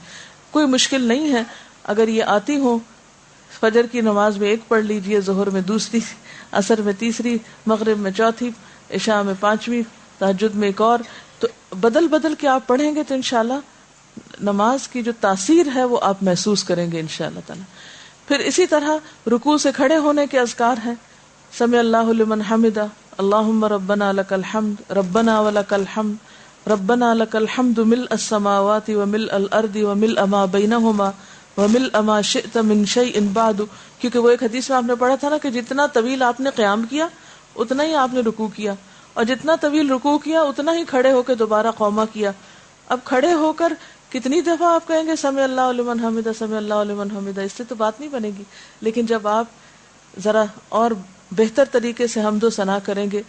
کوئی مشکل نہیں ہے اگر یہ آتی ہو. فجر کی نماز میں ایک پڑھ لیجئے، ظہر میں دوسری، عصر میں تیسری، مغرب میں چوتھی، عشاء میں پانچویں، تہجد میں ایک اور. تو بدل بدل کے آپ پڑھیں گے تو انشاءاللہ نماز کی جو تاثیر ہے وہ آپ محسوس کریں گے انشاءاللہ تعالی. پھر اسی طرح رکوع سے کھڑے ہونے کے اذکار ہیں. سمع اللہ لمن حمدہ، اللہم ربنا لک الحمد، ربنا ولک الحمد، ربنا لک الحمد ملء السماوات وملء الارض وملء ما بینہما وملء ما شئت من شیء بعد. کیونکہ وہ ایک حدیث میں آپ نے پڑھا تھا نا کہ جتنا طویل آپ نے قیام کیا اتنا ہی آپ نے رکوع کیا، اور جتنا طویل رکوع کیا اتنا ہی کھڑے ہو کے دوبارہ قوما کیا. اب کھڑے ہو کر کتنی دفعہ آپ کہیں گے سمع اللہ لمن حمدہ، سمع اللہ لمن حمدہ، اس سے تو بات نہیں بنے گی. لیکن جب آپ ذرا اور بہتر طریقے سے حمد و ثنا کریں گے،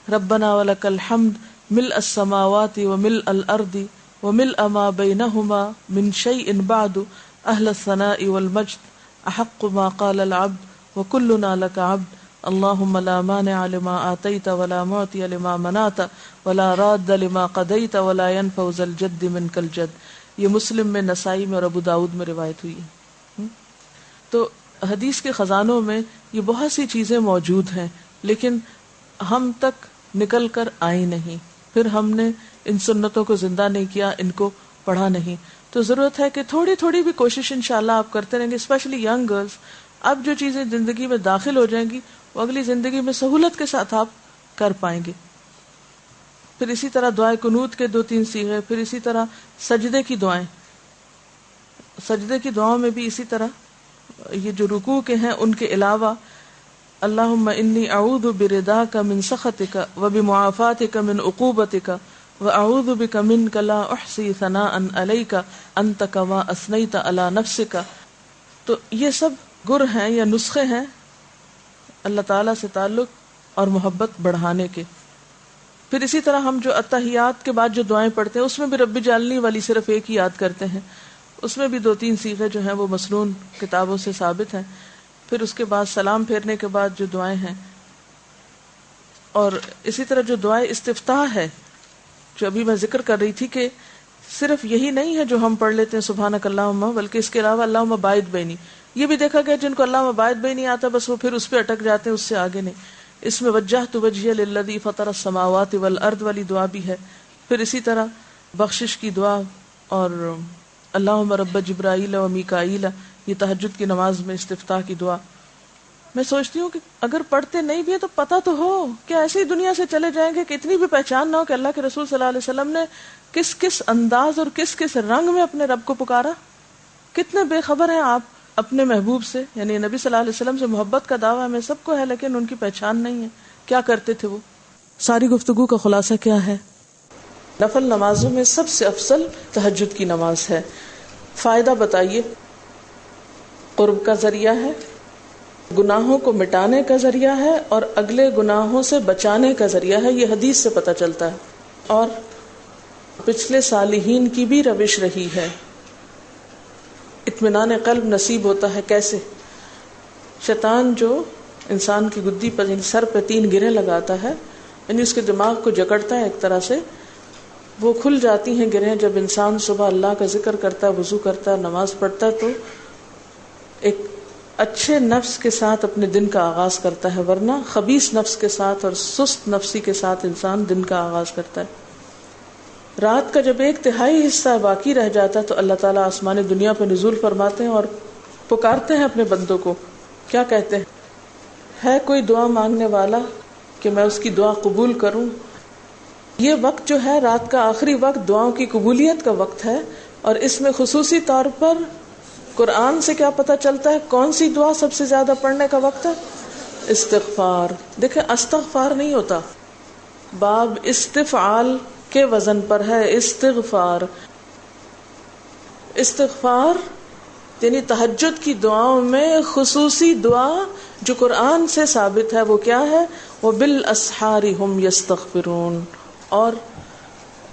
ربنا ولک الحمد ملء السماوات وملء الارض وملء ما بینہما من شیء بعد اہل الثناء والمجد احق ما قال العبد وکلنا لک عبد اللہم لا مانع لما آتیت ولا معطی لما منعت ولا راد لما قضیت ولا ينفع ذا الجد منک الجد. یہ مسلم میں، نسائی میں اور ابو داؤد میں روایت ہوئی ہے. تو حدیث کے خزانوں میں یہ بہت سی چیزیں موجود ہیں، لیکن ہم تک نکل کر آئی نہیں. پھر ہم نے ان سنتوں کو زندہ نہیں کیا، ان کو پڑھا نہیں. تو ضرورت ہے کہ تھوڑی تھوڑی بھی کوشش انشاءاللہ آپ کرتے رہیں گے، اسپیشلی ینگ گرلز. اب جو چیزیں زندگی میں داخل ہو جائیں گی وہ اگلی زندگی میں سہولت کے ساتھ آپ کر پائیں گے. پھر اسی طرح دعائے قنوت کے 2-3 صیغے، پھر اسی طرح سجدے کی دعائیں. سجدے کی دعاؤں میں بھی اسی طرح یہ جو رکوع کے ہیں ان کے علاوہ اللہم انی اعوذ برضاک من سخطک وبمعافاتک من عقوبتک واعوذ بک منک لا احصی ثناء علیک انت کما اثنیت علی نفسک. تو یہ سب گر ہیں یا نسخے ہیں اللہ تعالیٰ سے تعلق اور محبت بڑھانے کے. پھر اسی طرح ہم جو اتحیات کے بعد جو دعائیں پڑھتے ہیں اس میں بھی رب جعلنی والی صرف ایک ہی یاد کرتے ہیں. اس میں بھی 2-3 صیغے جو ہیں وہ مسنون کتابوں سے ثابت ہیں. پھر اس کے بعد سلام پھیرنے کے بعد جو دعائیں ہیں، اور اسی طرح جو دعائیں استفتاح ہے جو ابھی میں ذکر کر رہی تھی کہ صرف یہی نہیں ہے جو ہم پڑھ لیتے ہیں سبحانک اللہم، بلکہ اس کے علاوہ اللہم باعث بینی. یہ بھی دیکھا گیا جن کو اللہم باعث بینی نہیں آتا بس وہ پھر اس پہ اٹک جاتے ہیں، اس سے آگے نہیں. اس میں وجہت وجہی للذی فطر السماوات والارض والی دعا بھی ہے. پھر اسی طرح بخشش کی دعا اور اللہم رب جبرائیل و میکائیل، یہ تہجد کی نماز میں استفتاح کی دعا. میں سوچتی ہوں کہ اگر پڑھتے نہیں بھی ہے تو پتہ تو ہو کہ ایسے ہی دنیا سے چلے جائیں گے کہ اتنی بھی پہچان نہ ہو کہ اللہ کے رسول صلی اللہ علیہ وسلم نے کس کس انداز اور کس کس رنگ میں اپنے رب کو پکارا. کتنے بے خبر ہیں آپ اپنے محبوب سے، یعنی نبی صلی اللہ علیہ وسلم سے محبت کا دعویٰ ہمیں سب کو ہے لیکن ان کی پہچان نہیں ہے. کیا کرتے تھے وہ؟ ساری گفتگو کا خلاصہ کیا ہے؟ نفل نمازوں میں سب سے افضل تہجد کی نماز ہے. فائدہ بتائیے. قرب کا ذریعہ ہے، گناہوں کو مٹانے کا ذریعہ ہے، اور اگلے گناہوں سے بچانے کا ذریعہ ہے. یہ حدیث سے پتہ چلتا ہے. اور پچھلے صالحین کی بھی روش رہی ہے. اطمینان قلب نصیب ہوتا ہے. کیسے؟ شیطان جو انسان کی گدی پر سر پہ 3 گرہیں لگاتا ہے، یعنی اس کے دماغ کو جکڑتا ہے ایک طرح سے. وہ کھل جاتی ہیں گرہیں جب انسان صبح اللہ کا ذکر کرتا ہے، وضو کرتا ہے، نماز پڑھتا ہے، تو ایک اچھے نفس کے ساتھ اپنے دن کا آغاز کرتا ہے. ورنہ خبیث نفس کے ساتھ اور سست نفسی کے ساتھ انسان دن کا آغاز کرتا ہے. رات کا جب 1/3 حصہ باقی رہ جاتا ہے تو اللہ تعالیٰ آسمان دنیا پہ نزول فرماتے ہیں اور پکارتے ہیں اپنے بندوں کو. کیا کہتے ہیں؟ ہے کوئی دعا مانگنے والا کہ میں اس کی دعا قبول کروں. یہ وقت جو ہے رات کا آخری وقت دعاؤں کی قبولیت کا وقت ہے، اور اس میں خصوصی طور پر قرآن سے کیا پتہ چلتا ہے کون سی دعا سب سے زیادہ پڑھنے کا وقت ہے؟ استغفار. دیکھیں استغفار نہیں ہوتا، باب استفعال کے وزن پر ہے استغفار. استغفار یعنی تہجد کی دعاؤں میں خصوصی دعا جو قرآن سے ثابت ہے وہ کیا ہے؟ وَبِالْأَسْحَارِ هُمْ يَسْتَغْفِرُونَ. اور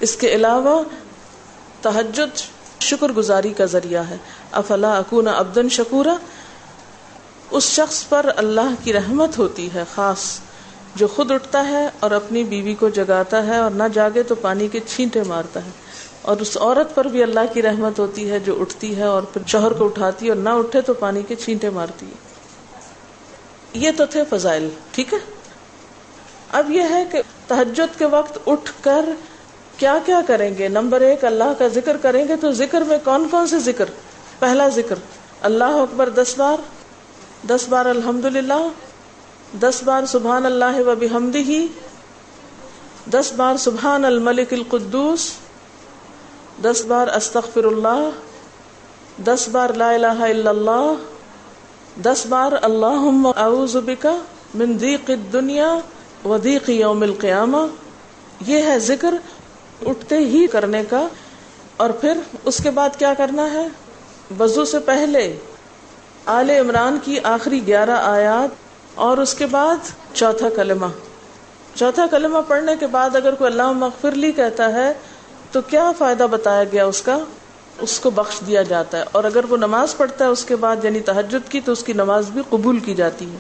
اس کے علاوہ تہجد شکر گزاری کا ذریعہ ہے. افلا اکون عبدا شکورا. اس شخص پر اللہ کی رحمت ہوتی ہے خاص جو خود اٹھتا ہے اور اپنی بیوی کو جگاتا ہے اور نہ جاگے تو پانی کے چھینٹے مارتا ہے، اور اس عورت پر بھی اللہ کی رحمت ہوتی ہے جو اٹھتی ہے اور پھر شوہر کو اٹھاتی ہے، اور نہ اٹھے تو پانی کے چھینٹے مارتی ہے۔ یہ تو تھے فضائل، ٹھیک ہے۔ اب یہ ہے کہ تہجد کے وقت اٹھ کر کیا کیا کریں گے۔ نمبر 1، اللہ کا ذکر کریں گے۔ تو ذکر میں کون کون سے ذکر؟ پہلا ذکر اللہ اکبر 10 بار، 10 بار الحمدللہ، 10 بار سبحان اللہ و بحمدہ، 10 بار سبحان الملک القدوس، 10 بار استغفر اللہ، 10 بار لا الہ الا اللہ، 10 بار اللہم اعوذ بک من ضیق الدنیا و ضیق یوم القیامہ۔ یہ ہے ذکر اٹھتے ہی کرنے کا۔ اور پھر اس کے بعد کیا کرنا ہے؟ وضو سے پہلے آل عمران کی آخری 11 آیات، اور اس کے بعد چوتھا کلمہ۔ چوتھا کلمہ پڑھنے کے بعد اگر کوئی اللہم اغفر لی کہتا ہے تو کیا فائدہ بتایا گیا اس کا؟ اس کو بخش دیا جاتا ہے۔ اور اگر وہ نماز پڑھتا ہے اس کے بعد یعنی تہجد کی، تو اس کی نماز بھی قبول کی جاتی ہے۔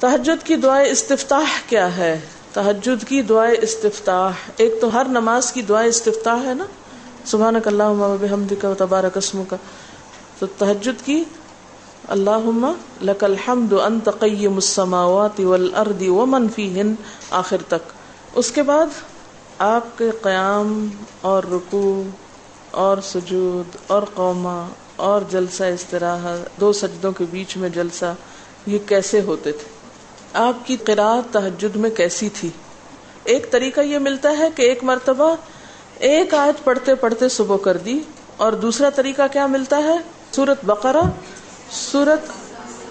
تہجد کی دعائے استفتاح کیا ہے؟ تہجد کی دعائے استفتاح، ایک تو ہر نماز کی دعائے استفتاح ہے نا، سبحانک اللہم و بحمدک و تبارک اسمک۔ تو تہجد کی اللہم لک الحمد انت قیم السماوات والارض ومن فیہن آخر تک۔ اس کے بعد آپ کے قیام اور رکوع اور سجود اور قومہ اور جلسہ استراحت، 2 سجدوں کے بیچ میں جلسہ، یہ کیسے ہوتے تھے؟ آپ کی قرات تہجد میں کیسی تھی؟ ایک طریقہ یہ ملتا ہے کہ ایک مرتبہ ایک آیت پڑھتے پڑھتے صبح کر دی، اور دوسرا طریقہ کیا ملتا ہے؟ سورۃ بقرہ، سورۃ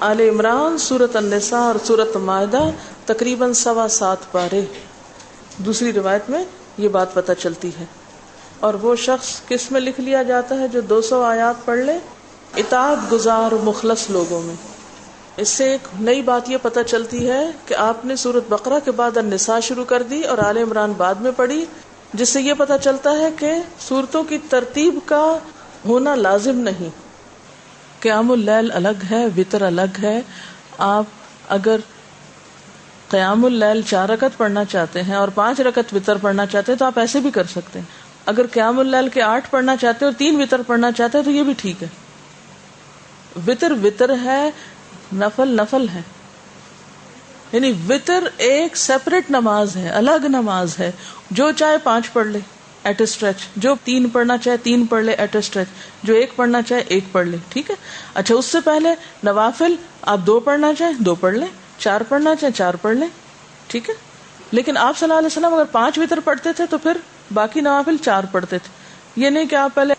آل عمران، سورۃ النساء اور سورۃ مائدہ تقریباً 7.25 پارے۔ دوسری روایت میں یہ بات پتہ چلتی ہے۔ اور وہ شخص کس میں لکھ لیا جاتا ہے جو 200 آیات پڑھ لے؟ اطاعت گزار مخلص لوگوں میں۔ اس سے ایک نئی بات یہ پتہ چلتی ہے کہ آپ نے سورۃ بقرہ کے بعد النساء شروع کر دی اور آل عمران بعد میں پڑھی، جس سے یہ پتہ چلتا ہے کہ سورتوں کی ترتیب کا ہونا لازم نہیں۔ قیام اللیل الگ ہے، وتر الگ ہے۔ آپ اگر قیام اللیل 4 رکعت پڑھنا چاہتے ہیں اور 5 رکعت وتر پڑھنا چاہتے ہیں تو آپ ایسے بھی کر سکتے ہیں۔ اگر قیام اللیل کے 8 پڑھنا چاہتے ہیں اور 3 وتر پڑھنا چاہتے ہیں تو یہ بھی ٹھیک ہے۔ وتر وتر ہے، نفل نفل ہے، یعنی وتر ایک سیپریٹ نماز ہے، الگ نماز ہے۔ جو چاہے 5 پڑھ لے ایٹ اے اسٹریچ، جو 3 پڑھنا چاہے 3 پڑھ لے ایٹ اے اسٹریچ، جو 1 پڑھنا چاہے 1 پڑھ لے، ٹھیک ہے۔ اچھا، اس سے پہلے نوافل آپ 2 پڑھنا چاہیں 2 پڑھ لیں، 4 پڑھنا چاہیں 4 پڑھ لیں، ٹھیک ہے۔ لیکن آپ صلی اللہ علیہ وسلم اگر 5 وتر پڑھتے تھے تو پھر باقی نوافل 4 پڑھتے تھے۔ یہ نہیں کہ آپ پہلے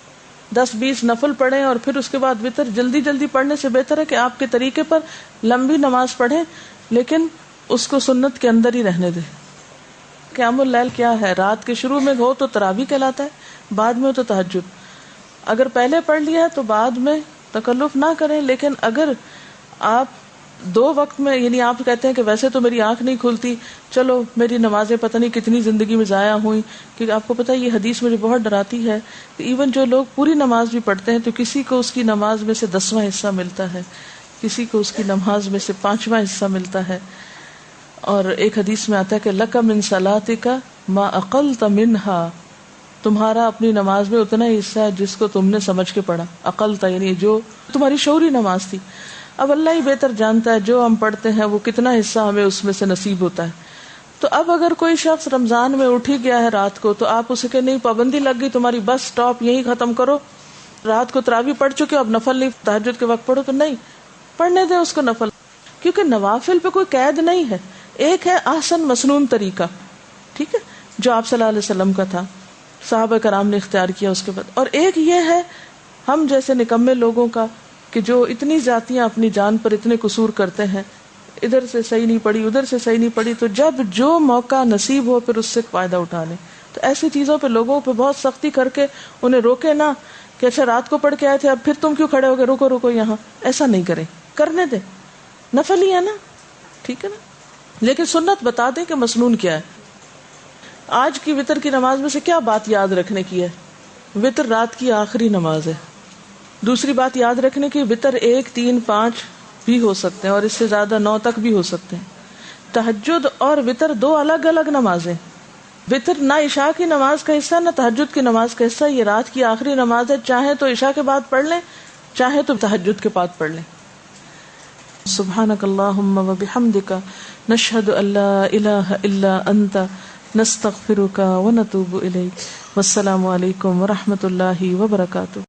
10-20 نفل پڑھیں اور پھر اس کے بعد وتر۔ جلدی جلدی پڑھنے سے بہتر ہے کہ آپ کے طریقے پر لمبی نماز پڑھیں، لیکن اس کو سنت کے اندر ہی رہنے دیں۔ قیام اللیل کیا ہے؟ رات کے شروع میں ہو تو تراویح کہلاتا ہے، بعد میں ہو تو تہجد۔ اگر پہلے پڑھ لیا تو بعد میں تکلف نہ کریں، لیکن اگر آپ 2 وقت میں، یعنی آپ کہتے ہیں کہ ویسے تو میری آنکھ نہیں کھلتی، چلو میری نمازیں پتہ نہیں کتنی زندگی میں ضائع ہوئیں، کیونکہ آپ کو پتہ ہے یہ حدیث مجھے بہت ڈراتی ہے کہ ایون جو لوگ پوری نماز بھی پڑھتے ہیں تو کسی کو اس کی نماز میں سے 10واں حصہ ملتا ہے، کسی کو اس کی نماز میں سے 5واں حصہ ملتا ہے۔ اور ایک حدیث میں آتا ہے کہ لک من صلاتک ما اقلت منہا، تمہارا اپنی نماز میں اتنا ہی حصہ ہے جس کو تم نے سمجھ کے پڑھا۔ اقلت یعنی جو تمہاری شعوری نماز تھی۔ اب اللہ ہی بہتر جانتا ہے جو ہم پڑھتے ہیں وہ کتنا حصہ ہمیں اس میں سے نصیب ہوتا ہے۔ تو اب اگر کوئی شخص رمضان میں اٹھ ہی گیا ہے رات کو، تو آپ اسے کہ نہیں پابندی لگ گئی تمہاری، بس سٹاپ یہی ختم کرو، رات کو تراویح پڑھ چکے اب نفل نہیں، تہجد کے وقت پڑھو، تو نہیں، پڑھنے دیں اس کو نفل، کیونکہ نوافل پہ کوئی قید نہیں ہے۔ ایک ہے احسن مسنون طریقہ، ٹھیک ہے، جو آپ صلی اللہ علیہ وسلم کا تھا، صحابہ کرام نے اختیار کیا اس کے بعد، اور ایک یہ ہے ہم جیسے نکمے لوگوں کا کہ جو اتنی ذاتیاں اپنی جان پر اتنے قصور کرتے ہیں، ادھر سے صحیح نہیں پڑی ادھر سے صحیح نہیں پڑی، تو جب جو موقع نصیب ہو پھر اس سے فائدہ اٹھا لیں۔ تو ایسی چیزوں پہ لوگوں پہ بہت سختی کر کے انہیں روکے نہ کہ اچھا رات کو پڑھ کے آئے تھے اب پھر تم کیوں کھڑے ہو گئے، رکو رکو یہاں، ایسا نہیں کریں، کرنے دیں، نفل ہی ہے نا، ٹھیک ہے نا، لیکن سنت بتا دیں کہ مسنون کیا ہے۔ آج کی وتر کی نماز میں سے کیا بات یاد رکھنے کی ہے؟ وتر رات کی آخری نماز ہے۔ دوسری بات یاد رکھنے کی، وتر 1، 3، 5 بھی ہو سکتے ہیں اور اس سے زیادہ 9 تک بھی ہو سکتے ہیں۔ تہجد اور وتر دو الگ الگ نمازیں. وتر نہ عشاء کی نماز کا حصہ نہ تہجد کی نماز کا حصہ. یہ رات کی آخری نماز ہے. چاہے تو عشاء کے بعد پڑھ لیں, چاہے تو تہجد کے بعد پڑھ لیں. سبحانک اللہم و بحمدک نشہد ان لا الہ الا انت نستغفرک و نتوب الیک. والسلام علیکم و رحمۃ اللہ وبرکاتہ.